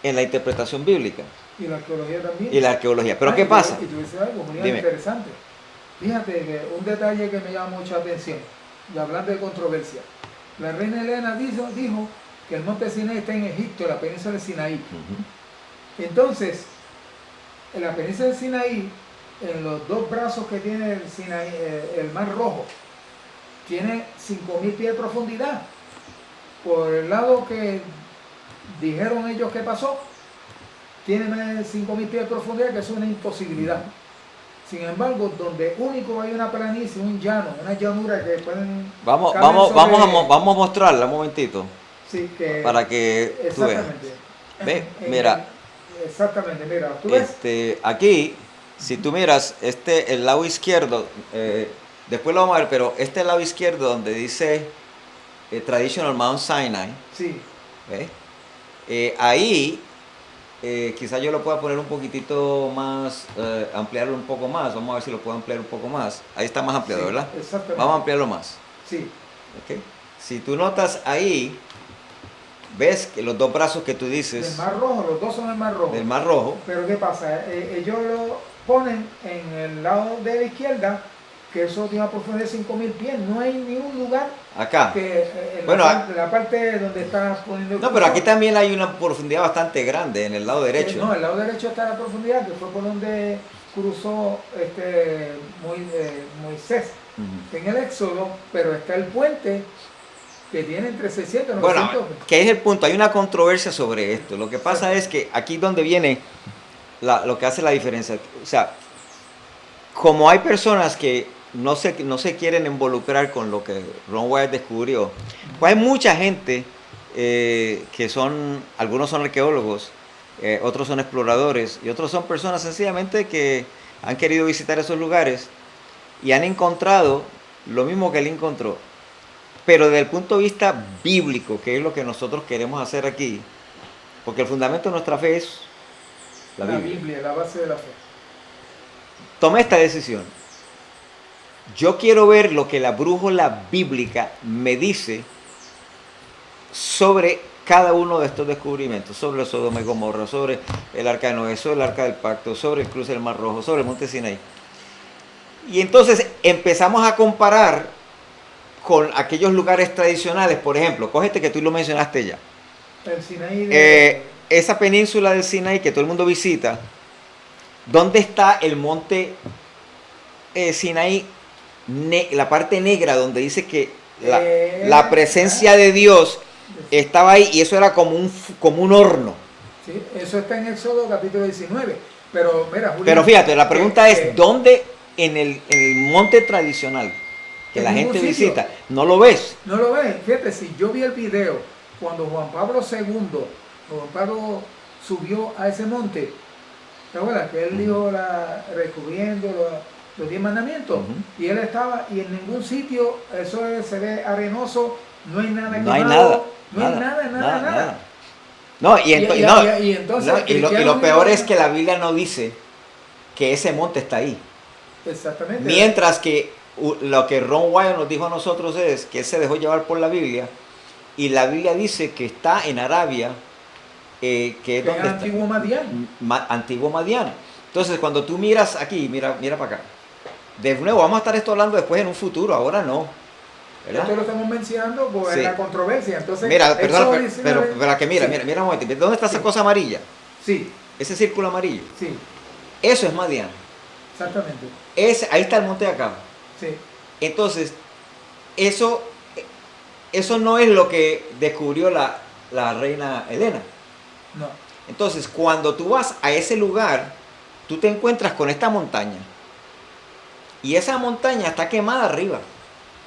A: en la interpretación bíblica.
B: Y la arqueología también.
A: Y la arqueología. Pero ¿qué pasa?
B: Y tú dices algo muy interesante. Fíjate que un detalle que me llama mucha atención, y hablando de controversia. La reina Helena dijo que el monte Sinaí está en Egipto, en la península de Sinaí. Entonces, en la península de Sinaí, en los dos brazos que tiene el Mar Rojo, tiene 5.000 pies de profundidad. Por el lado que dijeron ellos que pasó, tiene más de 5.000 pies de profundidad, que es una imposibilidad. Sin embargo, donde único hay una planicie, un llano, una llanura que pueden...
A: Vamos a mostrarla un momentito.
B: Sí, que...
A: Para que tú veas. Ve, mira.
B: Exactamente, mira, tú ves.
A: Aquí, si tú miras, el lado izquierdo, Después lo vamos a ver, pero este lado izquierdo donde dice Traditional Mount Sinai,
B: Sí.
A: ¿ves? Ahí quizás yo lo pueda poner un poquitito más, ampliarlo un poco más. Vamos a ver si lo puedo ampliar un poco más. Ahí está más ampliado,
B: Sí,
A: ¿verdad?
B: exactamente.
A: Vamos a ampliarlo más.
B: Sí.
A: ¿Ok? Si tú notas ahí, ves que los dos brazos que tú
B: Del
A: dices
B: Mar Rojo, los dos son del Mar Rojo.
A: del Mar Rojo,
B: Pero ¿qué pasa? Ellos lo ponen en el lado de la izquierda, que eso tiene una profundidad de 5.000 pies. No hay ni un lugar
A: acá.
B: que en
A: Bueno,
B: la parte donde está poniendo el
A: No, pero aquí
B: cursor,
A: también hay una profundidad bastante grande en el lado derecho.
B: no, el lado derecho está la profundidad, que fue por donde cruzó Moisés
A: Ujú.
B: en el Éxodo, pero está el puente que tiene entre 600 y
A: Bueno,
B: 900.
A: ¿qué es el punto? Hay una controversia sobre esto. Lo que pasa
B: Exacto.
A: es que aquí donde viene lo que hace la diferencia. O sea, como hay personas que no se quieren involucrar con lo que Ron Wyatt descubrió, pues hay mucha gente que algunos son arqueólogos, otros son exploradores y otros son personas sencillamente que han querido visitar esos lugares y han encontrado lo mismo que él encontró. Pero desde el punto de vista bíblico, que es lo que nosotros queremos hacer aquí, porque el fundamento de nuestra fe es la
B: La
A: Biblia.
B: Biblia, la base de la fe.
A: Tomé esta decisión. Yo quiero ver lo que la brújula bíblica me dice sobre cada uno de estos descubrimientos, sobre Sodoma y Gomorra, sobre el Arca de Noé, sobre el Arca del Pacto, sobre el cruce del Mar Rojo, sobre el Monte Sinaí. Y entonces empezamos a comparar con aquellos lugares tradicionales. Por ejemplo, cógete que tú lo mencionaste ya.
B: El Sinaí
A: Esa península del Sinaí que todo el mundo visita, ¿dónde está el monte Sinaí? La parte negra donde dice que la presencia de Dios estaba ahí y eso era como un horno.
B: Sí, eso está en Éxodo capítulo 19. Pero mira, Julián,
A: Pero fíjate, la pregunta es, ¿dónde en el monte tradicional que
B: en
A: la
B: ningún
A: gente
B: sitio.
A: visita no lo ves?
B: No lo ven. Fíjate, si yo vi el video cuando Juan Pablo subió a ese monte, ¿te acuerdas? Que él dijo recubriendo los 10 mandamientos.
A: Ujú.
B: Y él estaba, y en ningún sitio, se ve arenoso, no hay nada
A: No hay
B: quemado,
A: nada,
B: no hay nada.
A: No,
B: Y entonces,
A: y lo peor es que la Biblia no dice que ese monte está ahí.
B: Exactamente.
A: Mientras que lo que Ron Wyatt nos dijo a nosotros es que él se dejó llevar por la Biblia y la Biblia dice que está en Arabia, que es donde está
B: Antiguo Madián.
A: Antiguo Madián. Entonces cuando tú miras aquí, mira para acá. De nuevo, vamos a estar esto hablando después en un futuro, ahora no. ¿Verdad?
B: Esto lo estamos mencionando por
A: Sí.
B: la controversia. Entonces,
A: Mira, perdón, pero que mira,
B: Sí.
A: mira un momentito. ¿Dónde está esa cosa amarilla?
B: Sí,
A: Ese círculo amarillo.
B: sí,
A: Eso es Madián.
B: exactamente.
A: Ahí está el monte de acá.
B: Sí,
A: Entonces, eso no es lo que descubrió la reina Helena.
B: no.
A: Entonces, cuando tú vas a ese lugar, tú te encuentras con esta montaña. Y esa montaña está quemada arriba.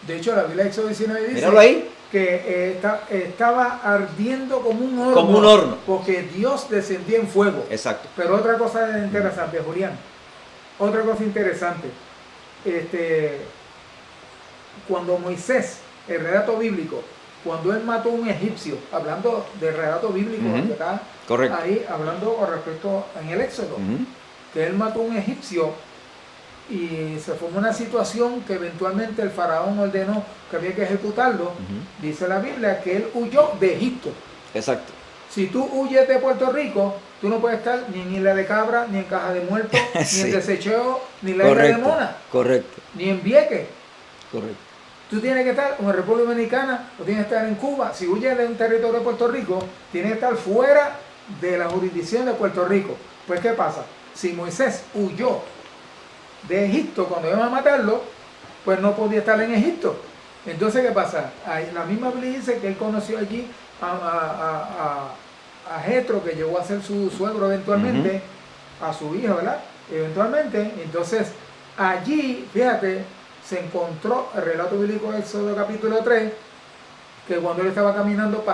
B: De hecho, la Biblia de Éxodo 19 dice
A: Míralo ahí.
B: que estaba ardiendo como un horno.
A: Como un horno.
B: Porque Dios descendía en fuego.
A: Exacto.
B: Pero otra cosa interesante, Julián. Otra cosa interesante. Cuando Moisés, el relato bíblico, cuando él mató a un egipcio, hablando del relato bíblico,
A: Ujú.
B: que está
A: Correcto.
B: ahí hablando con respecto en el Éxodo,
A: Ujú.
B: que él mató a un egipcio y se formó una situación que eventualmente el faraón ordenó que había que ejecutarlo.
A: Ujú.
B: Dice la Biblia que él huyó de Egipto.
A: Exacto.
B: Si tú huyes de Puerto Rico, tú no puedes estar ni en Isla de Cabra, ni en Caja de Muertos,
A: Sí.
B: ni en Desecheo, ni en la Isla de Mona,
A: Correcto.
B: ni en Vieques.
A: Correcto.
B: Tú tienes que estar en la República Dominicana o tienes que estar en Cuba. Si huyes de un territorio de Puerto Rico, tienes que estar fuera de la jurisdicción de Puerto Rico. Pues, ¿qué pasa? Si Moisés huyó de Egipto cuando iban a matarlo, pues no podía estar en Egipto. Entonces, ¿qué pasa? La misma Biblia dice que él conoció allí a Jetro, que llegó a ser su suegro eventualmente, a su hija, ¿verdad? Eventualmente. Entonces, allí, fíjate, se encontró el relato bíblico de Éxodo capítulo 3, que cuando él estaba caminando,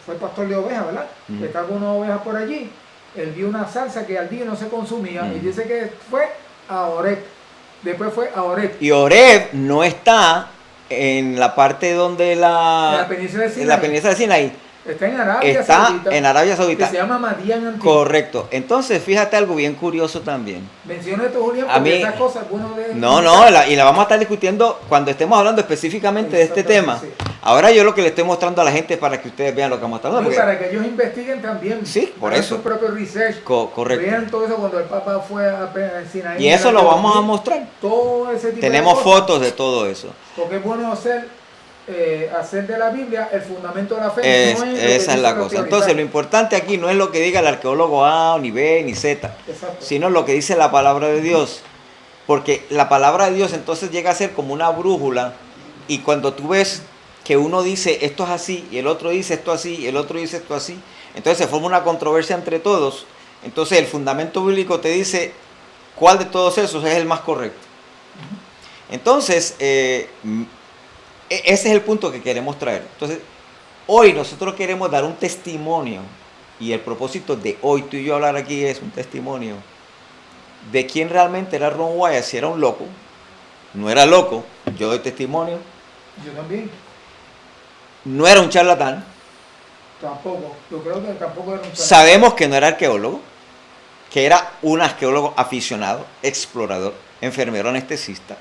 B: fue pastor de ovejas, ¿verdad?
A: Ujú.
B: Estaba con unas ovejas por allí, él vio una salsa que al día no se consumía, y dice que fue a Oreb. Después fue a Horeb.
A: Y Horeb no está en la parte donde
B: En la península de Sinaí.
A: en la península de Sinaí.
B: Está en Arabia
A: Está
B: Saudita.
A: en Arabia
B: Que
A: Saudita.
B: se llama Madián Antiguo.
A: Correcto. Entonces, fíjate algo bien curioso también.
B: Menciona esto, Julián,
A: A
B: porque
A: mí-
B: esas cosas algunos de...
A: No, y la vamos a estar discutiendo cuando estemos hablando específicamente de este tema.
B: Exactamente, sí.
A: Ahora yo lo que le estoy mostrando a la gente para que ustedes vean lo que vamos a estar
B: Y
A: hablando. porque-
B: para que ellos investiguen también.
A: Sí, por
B: hagan
A: eso.
B: su propio research.
A: Correcto.
B: Vean todo eso cuando el Papa fue a Sinaí.
A: Y eso lo vamos a mostrar.
B: Todo ese tipo
A: Tenemos
B: de cosas.
A: fotos de todo eso.
B: Porque es bueno hacer de la Biblia el fundamento de la fe. No es lo que
A: Esa es
B: dicen
A: la
B: los
A: cosa.
B: teorizantes.
A: Entonces lo importante aquí no es lo que diga el arqueólogo A, ni B, ni Z,
B: Exacto.
A: sino lo que dice la palabra de Dios. Porque la palabra de Dios entonces llega a ser como una brújula, y cuando tú ves que uno dice esto es así, y el otro dice esto así, y el otro dice esto así, entonces se forma una controversia entre todos. Entonces el fundamento bíblico te dice cuál de todos esos es el más correcto. Entonces, ese es el punto que queremos traer. Entonces, hoy nosotros queremos dar un testimonio, y el propósito de hoy tú y yo hablar aquí es un testimonio de quién realmente era Ron Wyatt. Si era un loco, no era loco, yo doy testimonio.
B: Yo también.
A: No era un charlatán.
B: Tampoco. Yo creo que tampoco era un
A: Sabemos que no era arqueólogo, que era un arqueólogo aficionado, explorador, enfermero anestesista,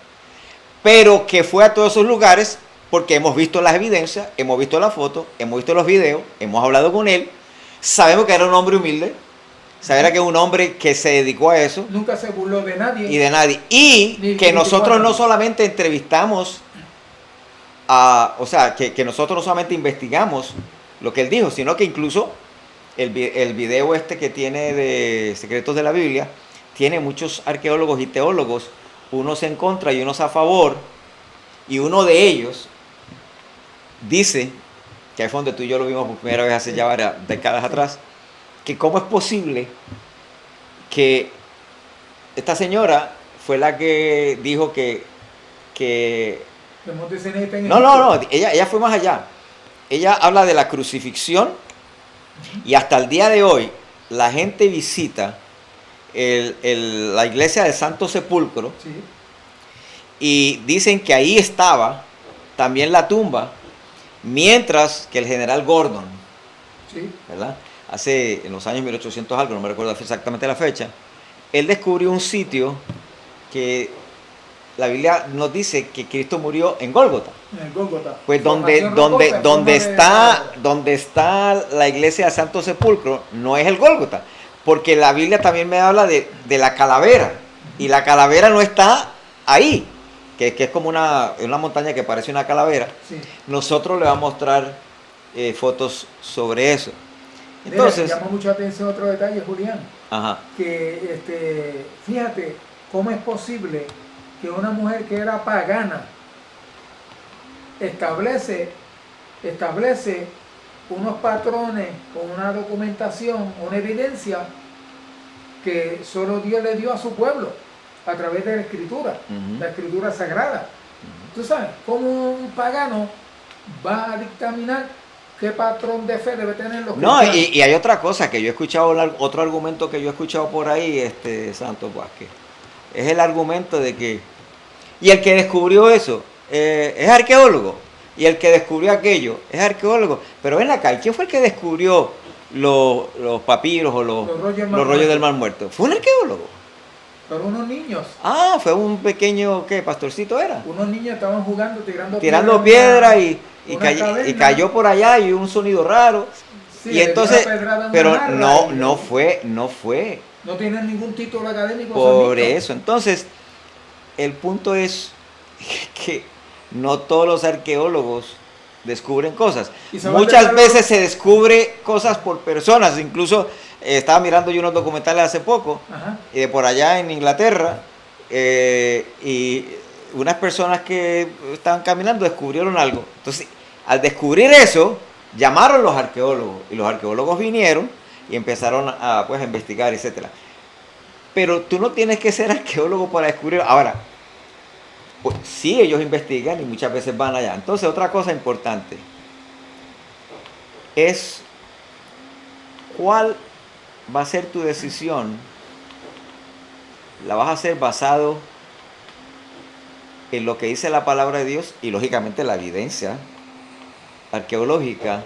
A: pero que fue a todos esos lugares porque hemos visto las evidencias, hemos visto las fotos, hemos visto los videos, hemos hablado con él, sabemos que era un hombre humilde, sabemos que es un hombre que se dedicó a eso
B: Nunca se burló de nadie.
A: y de nadie, y
B: Ni
A: que nosotros no
B: criticó a nadie.
A: solamente entrevistamos, que nosotros no solamente investigamos lo que él dijo, sino que incluso el video este que tiene de Secretos de la Biblia, tiene muchos arqueólogos y teólogos, unos en contra y unos a favor, y uno de ellos dice, que ahí fue donde tú y yo lo vimos por primera vez hace ya varias décadas atrás, que cómo es posible que esta señora fue la que dijo que
B: El monte Sinaí está en
A: no,
B: Egipto.
A: ella fue más allá. Ella habla de la crucifixión, y hasta el día de hoy la gente visita la iglesia del Santo Sepulcro,
B: Sí.
A: y dicen que ahí estaba también la tumba, mientras que el general Gordon,
B: Sí.
A: ¿verdad? En los años 1800 algo, no me recuerdo exactamente la fecha, él descubrió un sitio que la Biblia nos dice que Cristo murió en Gólgota.
B: En el Gólgota.
A: Pues
B: Formación rocosa,
A: donde está la iglesia del Santo Sepulcro, no es el Gólgota, porque la Biblia también me habla de la calavera, y la calavera no está ahí, que es como una montaña que parece una calavera.
B: Sí.
A: Nosotros le vamos a mostrar fotos sobre eso.
B: Mira,
A: Entonces,
B: me llama mucho la atención otro detalle, Julián,
A: ajá,
B: que fíjate cómo es posible que una mujer que era pagana establece unos patrones con una documentación, una evidencia que solo Dios le dio a su pueblo a través de la escritura,
A: Ujú.
B: la escritura sagrada. Tú sabes, cómo un pagano va a dictaminar qué patrón de fe debe tener los
A: no,
B: cristianos.
A: y hay otra cosa que yo he escuchado, otro argumento que yo he escuchado por ahí, Santos Vázquez, es el argumento de que, y el que descubrió eso es arqueólogo, y el que descubrió aquello es arqueólogo, pero ven acá, ¿y quién fue el que descubrió los papiros o los rollos del Mar Muerto? Fue un arqueólogo.
B: Pero unos niños,
A: Fue un pequeño, ¿qué? ¿Pastorcito era?
B: unos niños estaban jugando,
A: Tirando piedra y
B: una caverna.
A: cayó por allá, y un sonido raro.
B: Sí,
A: Y
B: le dio
A: entonces,
B: una pedrada en
A: pero
B: una jarra
A: no fue.
B: No tienen ningún título académico.
A: Por
B: esos niños.
A: eso. Entonces, el punto es que no todos los arqueólogos descubren cosas.
B: Y se van
A: Muchas
B: de
A: veces se descubre cosas por personas. Incluso estaba mirando yo unos documentales hace poco,
B: Ajá.
A: de por allá en Inglaterra, y unas personas que estaban caminando descubrieron algo. Entonces, al descubrir eso, llamaron los arqueólogos, y los arqueólogos vinieron y empezaron a investigar, etcétera. Pero tú no tienes que ser arqueólogo para descubrir. Ahora, pues sí, ellos investigan y muchas veces van allá. Entonces, otra cosa importante es cuál va a ser tu decisión. La vas a hacer basado en lo que dice la palabra de Dios y lógicamente la evidencia arqueológica.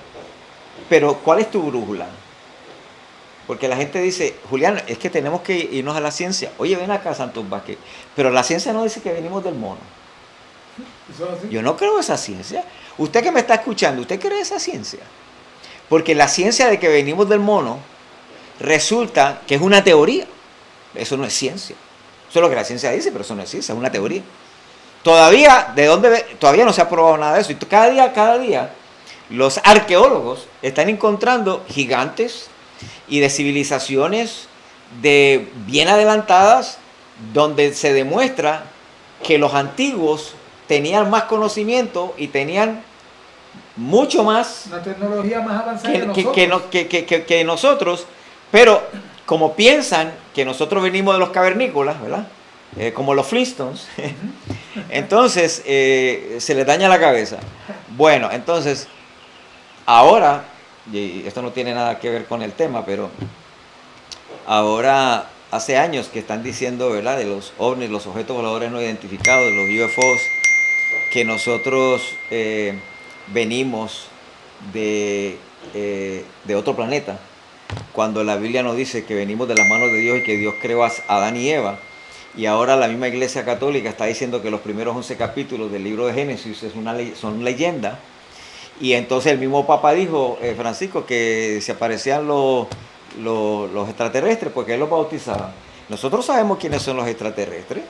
A: Pero ¿cuál es tu brújula? Porque la gente dice, Julián, es que tenemos que irnos a la ciencia. Oye, ven acá, Santos Vázquez. Pero la ciencia no dice que venimos del mono.
B: ¿Eso es así?
A: Yo no creo esa ciencia. Usted que me está escuchando, ¿usted cree esa ciencia? Porque la ciencia de que venimos del mono resulta que es una teoría. Eso no es ciencia. Eso es lo que la ciencia dice, pero eso no es ciencia, es una teoría. Todavía, todavía no se ha probado nada de eso. Y cada día, los arqueólogos están encontrando gigantes y de civilizaciones bien adelantadas, donde se demuestra que los antiguos tenían más conocimiento y tenían mucho más
B: Una tecnología más avanzada que nosotros.
A: que nosotros, pero como piensan que nosotros venimos de los cavernícolas, ¿verdad? Como los Flintstones, entonces se les daña la cabeza. Bueno, entonces, ahora, y esto no tiene nada que ver con el tema, pero ahora hace años que están diciendo, ¿verdad?, de los ovnis, los objetos voladores no identificados, los UFOs, que nosotros venimos de otro planeta, cuando la Biblia nos dice que venimos de las manos de Dios y que Dios creó a Adán y Eva. Y ahora la misma Iglesia Católica está diciendo que los primeros 11 capítulos del libro de Génesis son leyenda. Y entonces el mismo Papa dijo, Francisco, que se aparecían los extraterrestres porque él los bautizaba. Nosotros sabemos quiénes son los extraterrestres,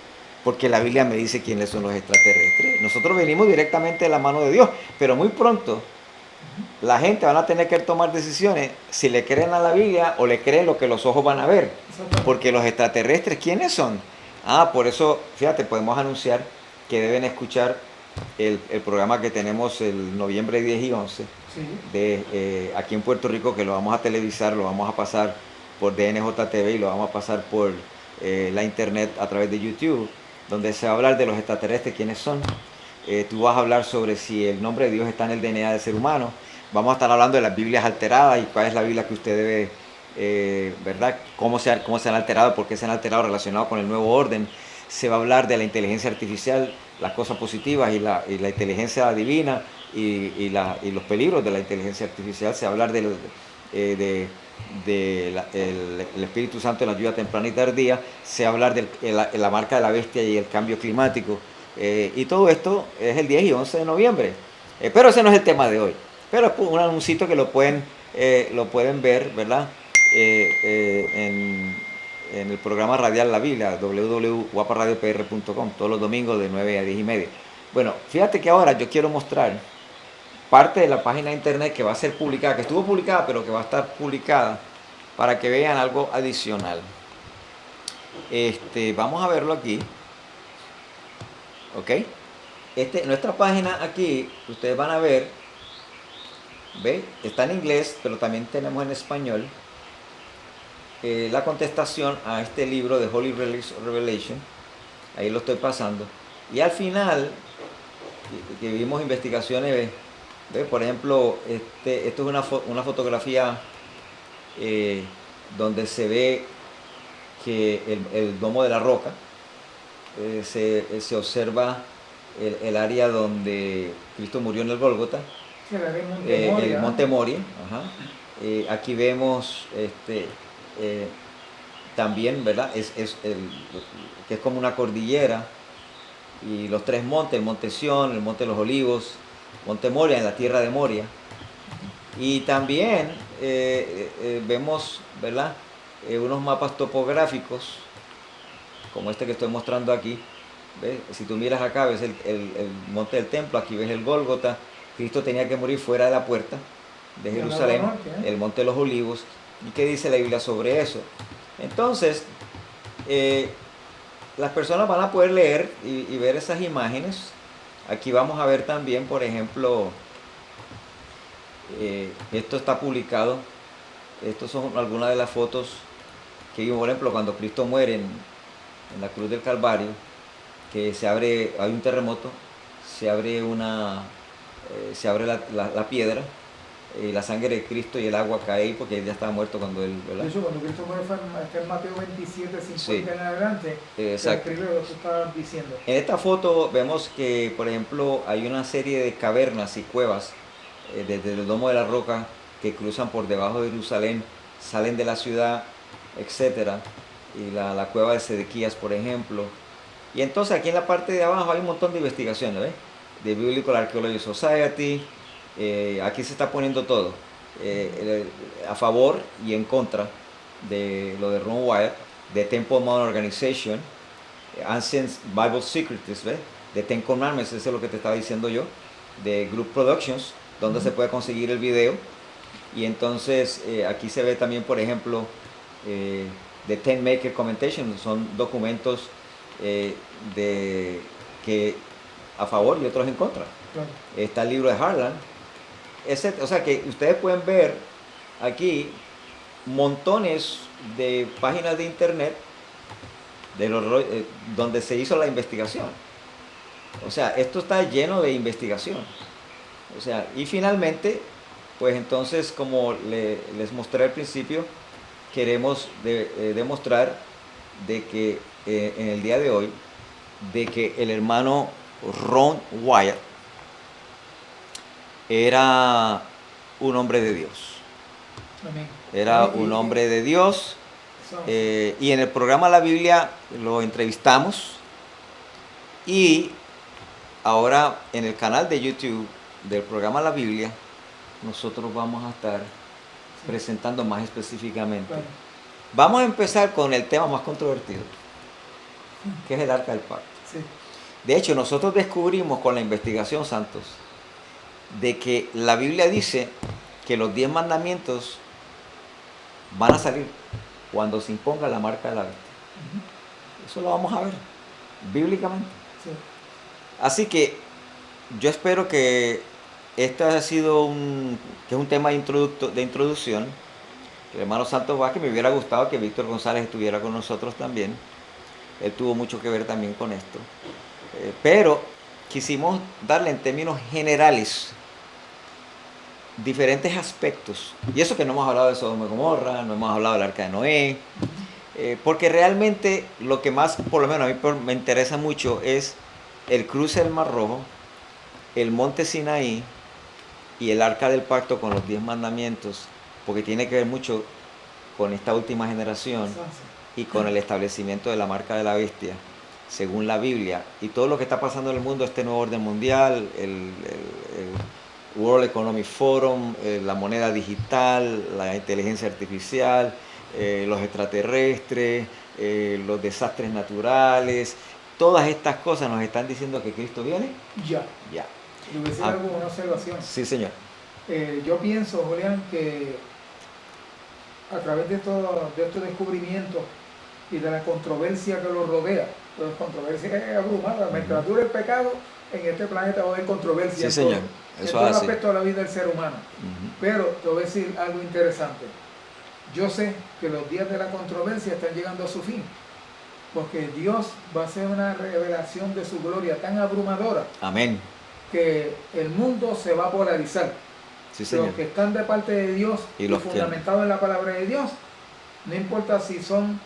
A: porque la Biblia me dice quiénes son los extraterrestres. Nosotros venimos directamente de la mano de Dios, pero muy pronto la gente van a tener que tomar decisiones si le creen a la Biblia o le creen lo que los ojos van a ver. Porque los extraterrestres, ¿quiénes son? Por eso, fíjate, podemos anunciar que deben escuchar el programa que tenemos el noviembre 10 y 11 de aquí en Puerto Rico, que lo vamos a televisar, lo vamos a pasar por DNJ-TV y lo vamos a pasar por la internet a través de YouTube, donde se va a hablar de los extraterrestres, quiénes son. Tú vas a hablar sobre si el nombre de Dios está en el DNA del ser humano. Vamos a estar hablando de las Biblias alteradas y cuál es la Biblia que usted debe, ¿verdad? Cómo se han alterado, por qué se han alterado relacionado con el nuevo orden. Se va a hablar de la inteligencia artificial, las cosas positivas y la inteligencia divina y los peligros de la inteligencia artificial. Se va a hablar el Espíritu Santo en la ayuda temprana y tardía. Se va a hablar de la marca de la bestia y el cambio climático. Y todo esto es el 10 y 11 de noviembre. Pero ese no es el tema de hoy. Pero es un anuncito que lo pueden ver, ¿verdad? En el programa radial La Biblia, www.guaparadiopr.com, todos los domingos de 9 a 10 y media. Bueno, fíjate que ahora yo quiero mostrar parte de la página de internet que va a ser publicada, que estuvo publicada, pero que va a estar publicada, para que vean algo adicional. Vamos a verlo aquí. ¿Ok? Nuestra página aquí, ustedes van a ver, ¿ve? Está en inglés, pero también tenemos en español la contestación a este libro de Holy Revelation. Ahí lo estoy pasando. Y al final, que vimos investigaciones, ¿ve? Por ejemplo, esto es una fotografía donde se ve que el domo de la roca, se observa el área donde Cristo murió en el Gólgota, el Monte Moria. Ajá. Aquí vemos también, ¿verdad? Que es como una cordillera, y los tres montes, el Monte Sión, el Monte de los Olivos, Monte Moria, en la tierra de Moria. Y también vemos, ¿verdad?, unos mapas topográficos como este que estoy mostrando aquí. ¿Ves? Si tú miras acá, ves el monte del templo, aquí ves el Gólgota. Cristo tenía que morir fuera de la puerta de Jerusalén, el monte de los Olivos. ¿Y qué dice la Biblia sobre eso? Entonces, las personas van a poder leer y ver esas imágenes. Aquí vamos a ver también, por ejemplo, esto está publicado. Estas son algunas de las fotos que vimos, por ejemplo, cuando Cristo muere en la cruz del Calvario, que se abre, hay un terremoto, se abre la piedra, la sangre de Cristo y el agua cae ahí porque él ya estaba muerto cuando él, ¿verdad?
B: De hecho, cuando Cristo muere fue está en Mateo 27, 50
A: Sí,
B: en adelante,
A: exacto.
B: escribe lo que estabas diciendo.
A: En esta foto vemos que, por ejemplo, hay una serie de cavernas y cuevas desde el Domo de la Roca que cruzan por debajo de Jerusalén, salen de la ciudad, etcétera, y la cueva de Sedequías, por ejemplo. Y entonces aquí en la parte de abajo hay un montón de investigaciones, ¿ves? De Biblical Archaeology Society, aquí se está poniendo todo, a favor y en contra de lo de Ron Wyatt, de Temple Mount Organization, Ancient Bible Secrets, ¿ves? De Ten Commandments, eso es lo que te estaba diciendo yo, de Group Productions, donde se puede conseguir el video. Y entonces aquí se ve también, por ejemplo, de Ten Maker Commentation, son documentos que a favor y otros en contra.
B: Claro.
A: Está el libro de Harlan, o sea que ustedes pueden ver aquí montones de páginas de internet donde se hizo la investigación. O sea, esto está lleno de investigación. O sea, y finalmente, pues entonces, como les mostré al principio, queremos demostrar de que en el día de hoy, de que el hermano Ron Wyatt era un hombre de Dios.
B: Amén.
A: Era un hombre de Dios. Y en el programa La Biblia lo entrevistamos. Y ahora en el canal de YouTube del programa La Biblia, nosotros vamos a estar presentando más específicamente.
B: Claro.
A: Vamos a empezar con el tema más controvertido, que es el Arca del Pacto.
B: Sí.
A: De hecho, nosotros descubrimos con la investigación, Santos, de que la Biblia dice que los 10 mandamientos van a salir cuando se imponga la marca de la bestia. Eso lo vamos a ver bíblicamente.
B: Sí.
A: Así que yo espero que este ha sido un tema de introducción. El hermano Santos Vázquez, me hubiera gustado que Víctor González estuviera con nosotros también. Él tuvo mucho que ver también con esto. Pero quisimos darle en términos generales diferentes aspectos. Y eso que no hemos hablado de Sodoma y Gomorra, no hemos hablado del Arca de Noé. Porque realmente lo que más, por lo menos a mí me interesa mucho, es el cruce del Mar Rojo, el monte Sinaí y el Arca del Pacto con los 10 mandamientos, porque tiene que ver mucho con esta última generación y con el establecimiento de la marca de la bestia, según la Biblia, y todo lo que está pasando en el mundo, este nuevo orden mundial, el World Economic Forum, la moneda digital, la inteligencia artificial, los extraterrestres, los desastres naturales, todas estas cosas nos están diciendo que Cristo viene.
B: Ya.
A: Ya.
B: Le voy a decir algo, una observación.
A: Sí, señor.
B: Yo pienso, Julián, que a través de estos descubrimientos y de la controversia que los rodea, la controversia es abrumada, mientras dure el pecado, en este planeta va a haber controversia.
A: Sí, señor.
B: En todo el aspecto de la vida del ser humano. Pero te voy a decir algo interesante. Yo sé que los días de la controversia están llegando a su fin, porque Dios va a hacer una revelación de su gloria tan abrumadora.
A: Amén.
B: Que el mundo se va a polarizar.
A: Sí, señor.
B: Los que están de parte de Dios y fundamentados en la palabra de Dios, no importa si son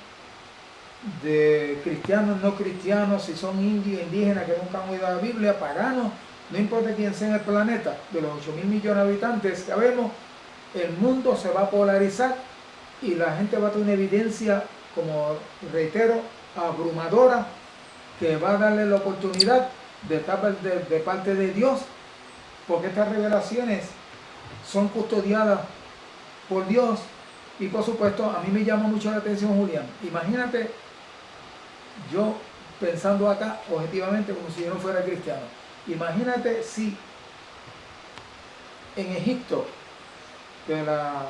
B: de cristianos, no cristianos, si son indígenas que nunca han oído la Biblia, paganos, no importa quién sea en el planeta, de los 8.000 millones de habitantes que vemos, el mundo se va a polarizar y la gente va a tener una evidencia, como reitero, abrumadora, que va a darle la oportunidad de parte de Dios, porque estas revelaciones son custodiadas por Dios. Y por supuesto, a mí me llama mucho la atención, Julián, imagínate yo pensando acá objetivamente como si yo no fuera cristiano, imagínate si en Egipto, que la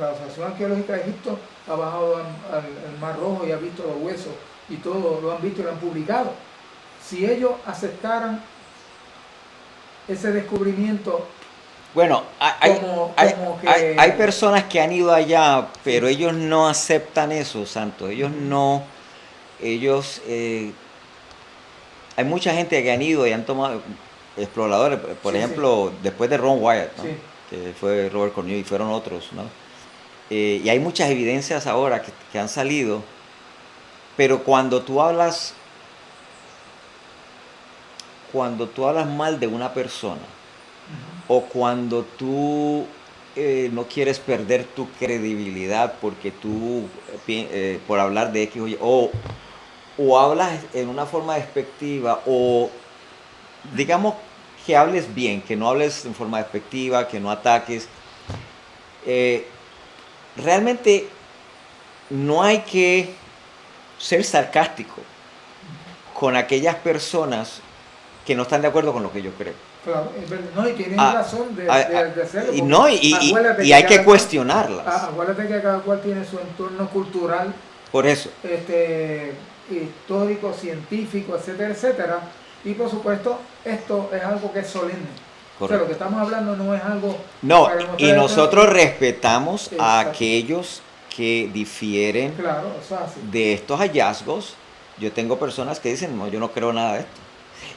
B: Asociación Arqueológica de Egipto ha bajado al Mar Rojo y ha visto los huesos y todo lo han visto y lo han publicado, si ellos aceptaran ese descubrimiento.
A: Bueno, hay personas que han ido allá, pero ellos no aceptan eso, Santo. Ellos no, hay mucha gente que han ido y han tomado exploradores, por ejemplo, después de Ron Wyatt, ¿no?
B: Sí.
A: que fue Robert Cornelius y fueron otros, ¿no? Y hay muchas evidencias ahora que han salido, pero cuando tú hablas mal de una persona, o cuando tú no quieres perder tu credibilidad porque tú, por hablar de X o hablas en una forma despectiva, o digamos que hables bien, que no hables en forma despectiva, que no ataques, realmente no hay que ser sarcástico con aquellas personas que no están de acuerdo con lo que yo creo.
B: Claro, no, y tienen razón de hacerlo.
A: Y, no, y hay que cuestionarlas.
B: Acuérdate que cada cual tiene su entorno cultural,
A: por eso,
B: histórico, científico, etcétera, etcétera. Y por supuesto, esto es algo que es solemne. Correcto. O sea, lo que estamos hablando no es algo...
A: No, y nosotros respetamos a aquellos que difieren de estos hallazgos. Yo tengo personas que dicen, no, yo no creo nada de esto.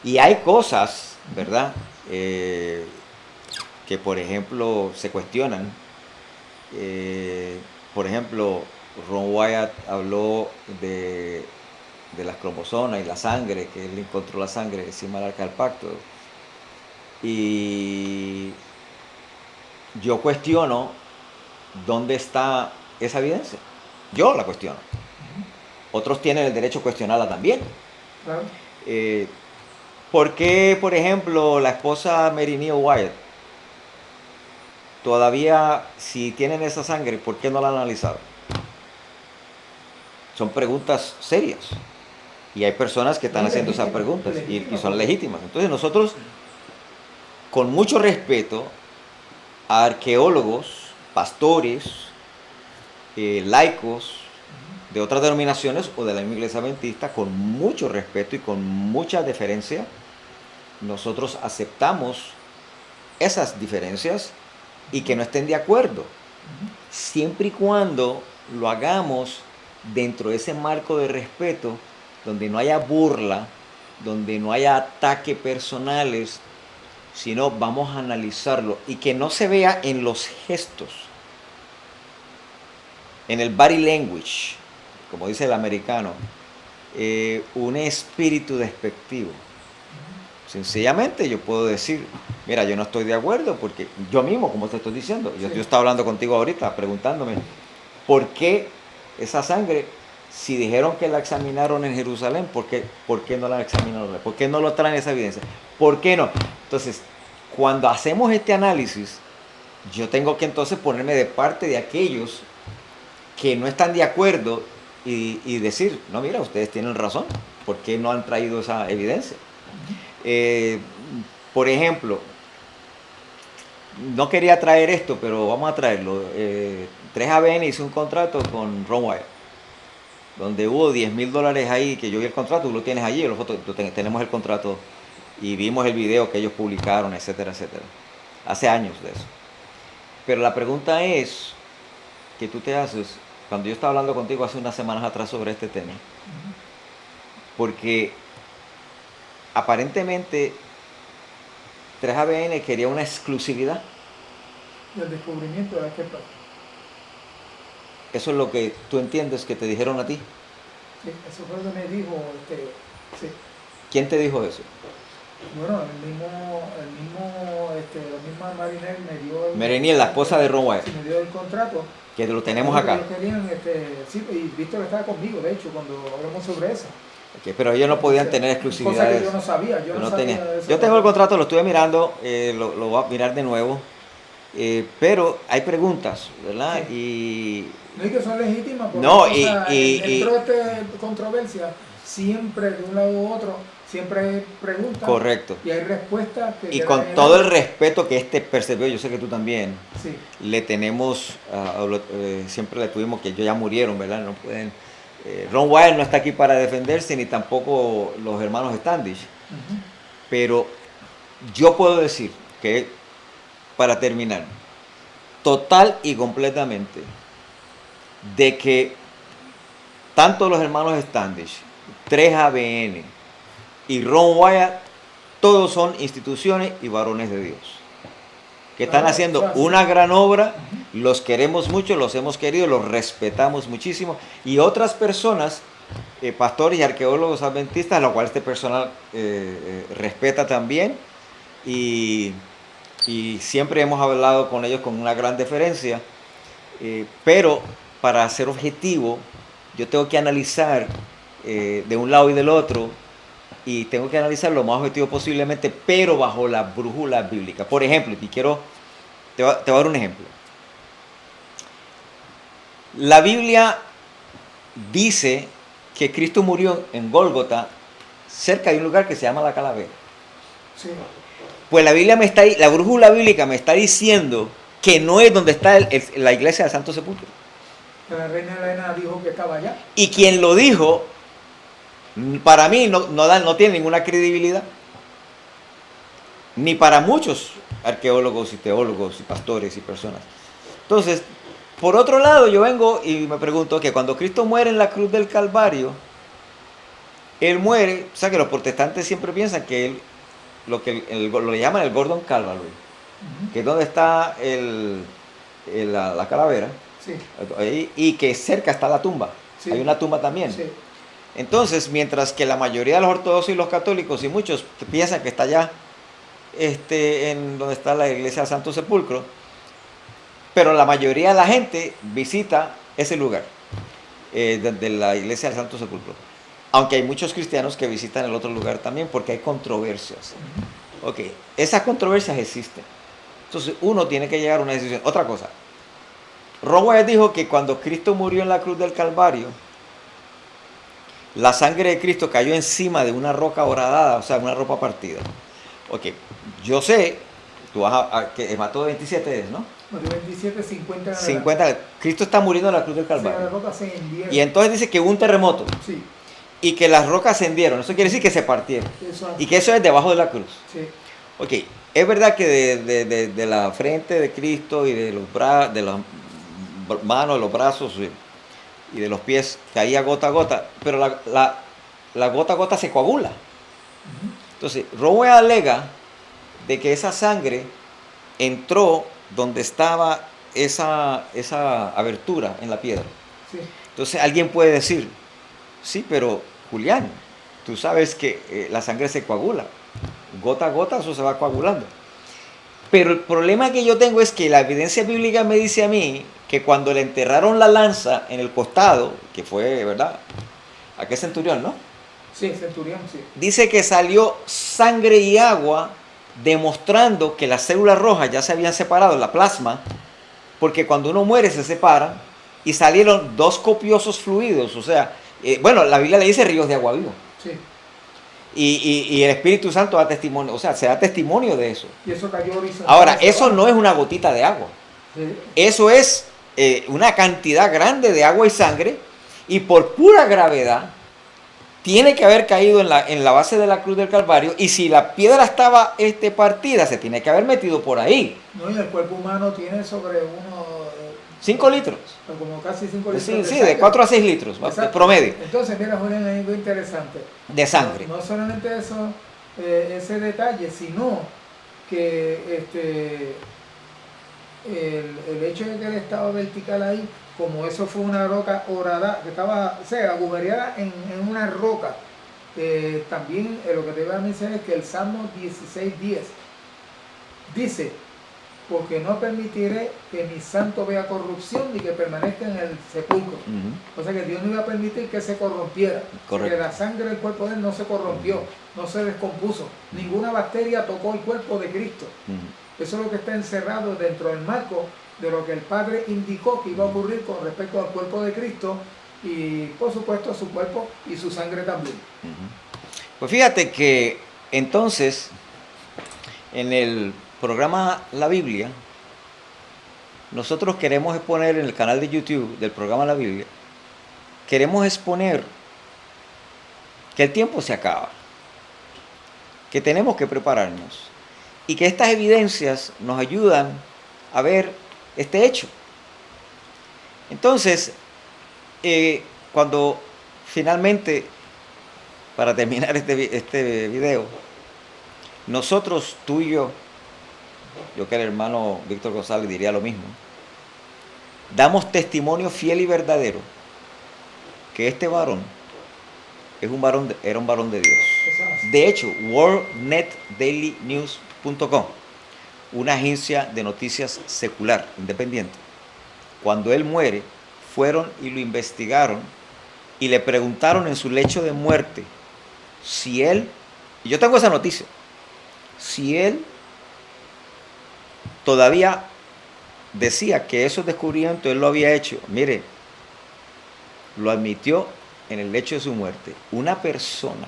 A: Y hay cosas, ¿verdad?, que por ejemplo se cuestionan. Por ejemplo, Ron Wyatt habló de las cromosomas y la sangre, que él encontró la sangre encima del Arca del Pacto. Y yo cuestiono dónde está esa evidencia. Yo la cuestiono. Otros tienen el derecho a cuestionarla también. Claro. ¿Por qué, por ejemplo, la esposa Mary Neal Wyatt, todavía, si tienen esa sangre, por qué no la han analizado? Son preguntas serias. Y hay personas que están haciendo esas preguntas y son legítimas. Entonces nosotros, con mucho respeto a arqueólogos, pastores, laicos de otras denominaciones o de la misma Iglesia Adventista, con mucho respeto y con mucha deferencia, nosotros aceptamos esas diferencias y que no estén de acuerdo, siempre y cuando lo hagamos dentro de ese marco de respeto, donde no haya burla, donde no haya ataques personales, sino vamos a analizarlo y que no se vea en los gestos, en el body language, como dice el americano, un espíritu despectivo. Sencillamente yo puedo decir, mira, yo no estoy de acuerdo porque yo mismo, como te estoy diciendo, yo estaba hablando contigo ahorita, preguntándome, ¿por qué esa sangre, si dijeron que la examinaron en Jerusalén, ¿por qué no la examinaron? ¿Por qué no lo traen esa evidencia? ¿Por qué no? Entonces, cuando hacemos este análisis, yo tengo que entonces ponerme de parte de aquellos que no están de acuerdo y decir, no, mira, ustedes tienen razón, ¿por qué no han traído esa evidencia? Por ejemplo, no quería traer esto, pero vamos a traerlo. 3ABN hizo un contrato con Ron Wyatt, donde hubo $10,000 ahí, que yo vi el contrato, tú lo tienes allí, tenemos el contrato y vimos el video que ellos publicaron, etcétera, etcétera. Hace años de eso. Pero la pregunta es, que tú te haces, cuando yo estaba hablando contigo hace unas semanas atrás sobre este tema, porque aparentemente 3ABN quería una exclusividad
B: del descubrimiento de aquel pacto.
A: Eso es lo que tú entiendes que te dijeron a ti.
B: Sí, eso fue lo que me dijo. Sí.
A: ¿Quién te dijo eso?
B: Bueno, la misma Marinel me dio...
A: Marinel, la esposa de Ron Wyatt.
B: Sí, me dio el contrato.
A: Que lo tenemos acá.
B: Sí, y Víctor estaba conmigo, de hecho, cuando hablamos sobre eso.
A: Okay, pero ellos no podían tener exclusividades.
B: Cosa que yo no sabía. Yo no sabía de eso.
A: Yo tengo el contrato, lo estuve mirando, lo voy a mirar de nuevo. Pero hay preguntas, ¿verdad?
B: Sí. Y que son legítimas, porque dentro de esta controversia, siempre de un lado u otro, siempre hay preguntas.
A: Correcto.
B: Y hay respuestas.
A: Y con todo el respeto que percibió, yo sé que tú también,
B: sí,
A: le tenemos, siempre le tuvimos, que ellos ya murieron, ¿verdad? No pueden. Ron Wyatt no está aquí para defenderse, ni tampoco los hermanos Standish. Pero yo puedo decir que, para terminar, total y completamente, de que tanto los hermanos Standish, 3ABN y Ron Wyatt, todos son instituciones y varones de Dios. que están
B: Claro,
A: haciendo
B: claro.
A: una gran obra, los queremos mucho, los hemos querido, los respetamos muchísimo, y otras personas, pastores y arqueólogos adventistas, lo cual este personal respeta también, y, y siempre hemos hablado con ellos con una gran deferencia, pero para ser objetivo, yo tengo que analizar de un lado y del otro, y tengo que analizar lo más objetivo posiblemente, pero bajo la brújula bíblica. Por ejemplo, te voy a dar un ejemplo. La Biblia dice que Cristo murió en Gólgota, cerca de un lugar que se llama la Calavera.
B: Sí.
A: Pues la Biblia la brújula bíblica me está diciendo que no es donde está la iglesia del Santo Sepulcro.
B: La reina Elena dijo que estaba allá.
A: Y quien lo dijo, para mí no tiene ninguna credibilidad. Ni para muchos arqueólogos y teólogos y pastores y personas. Entonces, por otro lado, yo vengo y me pregunto que cuando Cristo muere en la cruz del Calvario, Él muere, o sea que los protestantes siempre piensan que Él, lo llaman el Gordon Calvary, que es donde está la calavera,
B: Sí.
A: y que cerca está la tumba.
B: Sí.
A: Hay una tumba también.
B: Sí.
A: Entonces, mientras que la mayoría de los ortodoxos y los católicos y muchos piensan que está allá, en donde está la iglesia del Santo Sepulcro, pero la mayoría de la gente visita ese lugar, de la iglesia del Santo Sepulcro. Aunque hay muchos cristianos que visitan el otro lugar también porque hay controversias. Ok, esas controversias existen. Entonces uno tiene que llegar a una decisión. Otra cosa, Rowe dijo que cuando Cristo murió en la cruz del Calvario, la sangre de Cristo cayó encima de una roca horadada, o sea, una ropa partida. Ok, yo sé, tú vas que mató 27 es, ¿no?
B: 27, 50
A: 50, Cristo está muriendo en la cruz del Calvario. Y entonces dice que hubo un terremoto.
B: Sí.
A: Y que las rocas se hendieron. Eso quiere decir que se partieron. Y que eso es debajo de la cruz.
B: Sí.
A: Ok, es verdad que de la frente de Cristo y de las manos, de los brazos y de los pies caía gota a gota, pero la gota a gota se coagula. Entonces, Rowe alega de que esa sangre entró donde estaba esa abertura en la piedra.
B: Sí.
A: Entonces alguien puede decir, sí, pero Julián, tú sabes que la sangre se coagula, gota a gota eso se va coagulando. Pero el problema que yo tengo es que la evidencia bíblica me dice a mí que cuando le enterraron la lanza en el costado, que fue, ¿verdad? Aquel centurión, ¿no?
B: Sí, centurión, sí.
A: Dice que salió sangre y agua demostrando que las células rojas ya se habían separado, la plasma, porque cuando uno muere se separan y salieron dos copiosos fluidos, o sea, bueno, la Biblia le dice ríos de agua viva.
B: Sí.
A: Y el Espíritu Santo da testimonio, o sea, se da testimonio de eso.
B: Y eso cayó horizontal.
A: Ahora, eso no es una gotita de agua.
B: Sí.
A: Eso es una cantidad grande de agua y sangre, y por pura gravedad tiene que haber caído en la base de la cruz del Calvario, y si la piedra estaba partida, se tiene que haber metido por ahí.
B: No, y el cuerpo humano tiene sobre unos
A: 5 litros.
B: Como casi 5 litros.
A: Sí, de 4 a 6 litros, promedio.
B: Entonces, mira, Julián, hay algo interesante.
A: De sangre.
B: No solamente eso, ese detalle, sino que el hecho de que él estaba vertical ahí, como eso fue una roca horada, que estaba, o sea, agujereada en una roca, también lo que te voy a mencionar es que el Salmo 16:10 dice: porque no permitiré que mi santo vea corrupción ni que permanezca en el sepulcro. O sea que Dios no iba a permitir que se corrompiera. Porque la sangre del cuerpo de él no se corrompió, no se descompuso. Ninguna bacteria tocó el cuerpo de Cristo. Eso es lo que está encerrado dentro del marco de lo que el Padre indicó que iba a ocurrir con respecto al cuerpo de Cristo y por supuesto su cuerpo y su sangre también.
A: Pues fíjate que entonces en el programa La Biblia, nosotros queremos exponer en el canal de YouTube del programa La Biblia, queremos exponer que el tiempo se acaba, que tenemos que prepararnos y que estas evidencias nos ayudan a ver este hecho. Entonces, cuando finalmente, para terminar este video, nosotros, tú y yo, yo que el hermano Víctor González diría lo mismo, damos testimonio fiel y verdadero que este varón era un varón de Dios. De hecho, worldnetdailynews.com, una agencia de noticias secular, independiente, cuando él muere, fueron y lo investigaron y le preguntaron en su lecho de muerte si él, y yo tengo esa noticia, si él todavía decía que esos descubrimientos él lo había hecho. Mire, lo admitió en el lecho de su muerte. Una persona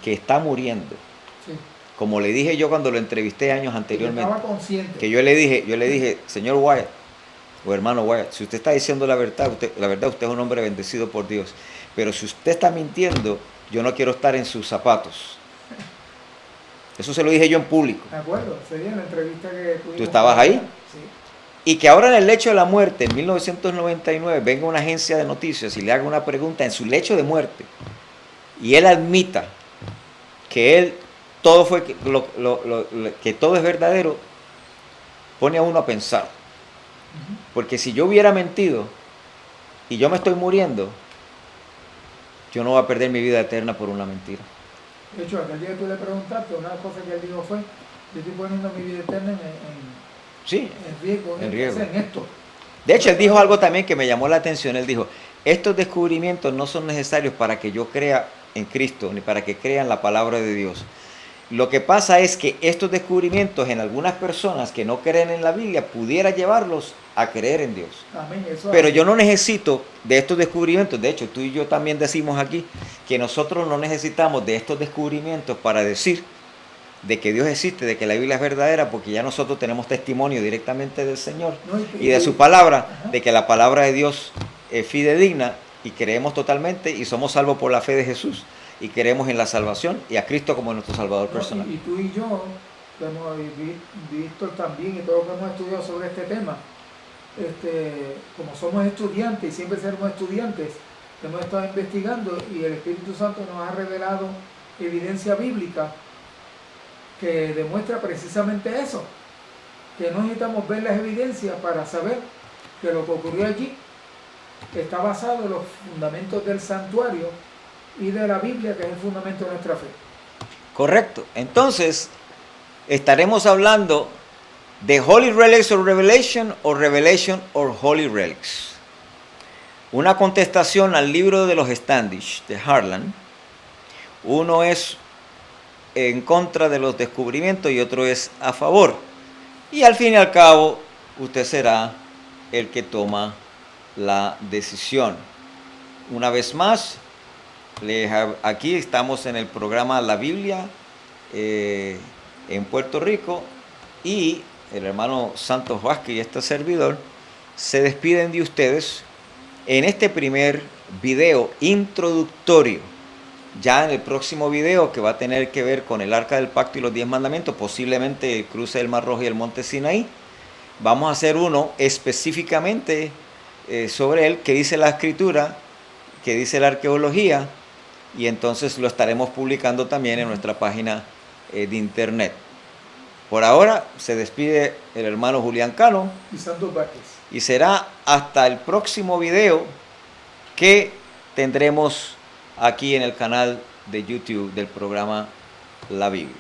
A: que está muriendo,
B: Sí.
A: como le dije yo cuando lo entrevisté años anteriormente,
B: Estaba consciente.
A: que yo le dije, señor Wyatt, o hermano Wyatt, si usted está diciendo la verdad, usted es un hombre bendecido por Dios, pero si usted está mintiendo, yo no quiero estar en sus zapatos. Eso se lo dije yo en público.
B: De acuerdo, sería en la entrevista que tuvimos.
A: ¿Tú estabas ahí?
B: Sí.
A: Y que ahora en el lecho de la muerte, en 1999, venga una agencia de noticias y le haga una pregunta en su lecho de muerte y él admita que él todo fue que todo es verdadero, pone a uno a pensar. Porque si yo hubiera mentido y yo me estoy muriendo, yo no voy a perder mi vida eterna por una mentira.
B: De hecho, aquel día que tú le preguntaste, una cosa que él dijo fue, yo estoy poniendo mi vida eterna
A: Sí,
B: en riesgo,
A: en riesgo.
B: en esto.
A: De hecho, él dijo algo también que me llamó la atención. Él dijo, estos descubrimientos no son necesarios para que yo crea en Cristo, ni para que crea en la palabra de Dios. Lo que pasa es que estos descubrimientos en algunas personas que no creen en la Biblia pudiera llevarlos a creer en Dios.
B: Amén, eso
A: Pero
B: es.
A: yo no necesito de estos descubrimientos. De hecho, tú y yo también decimos aquí que nosotros no necesitamos de estos descubrimientos para decir de que Dios existe, de que la Biblia es verdadera, porque ya nosotros tenemos testimonio directamente del Señor y de su palabra, de que la palabra de Dios es fidedigna y creemos totalmente y somos salvos por la fe de Jesús y creemos en la salvación y a Cristo como nuestro Salvador personal.
B: Y tú y yo, que hemos visto también y todos que hemos estudiado sobre este tema, como somos estudiantes y siempre seremos estudiantes, hemos estado investigando y el Espíritu Santo nos ha revelado evidencia bíblica que demuestra precisamente eso, que no necesitamos ver las evidencias para saber que lo que ocurrió allí está basado en los fundamentos del santuario y de la Biblia, que es el fundamento de nuestra fe.
A: Correcto. Entonces, estaremos hablando de Holy Relics or Revelation or Holy Relics. Una contestación al libro de los Standish de Harlan. Uno es en contra de los descubrimientos y otro es a favor. Y al fin y al cabo, usted será el que toma la decisión. Una vez más, aquí estamos en el programa La Biblia en Puerto Rico y el hermano Santos Vázquez y este servidor se despiden de ustedes en este primer video introductorio. Ya en el próximo video, que va a tener que ver con el Arca del Pacto y los 10 Mandamientos, posiblemente el cruce del Mar Rojo y el Monte Sinaí, vamos a hacer uno específicamente sobre él, que dice la Escritura, que dice la arqueología, y entonces lo estaremos publicando también en nuestra página de internet. Por ahora se despide el hermano Julián Cano
B: Y Santos Vázquez.
A: y será hasta el próximo video que tendremos aquí en el canal de YouTube del programa La Biblia.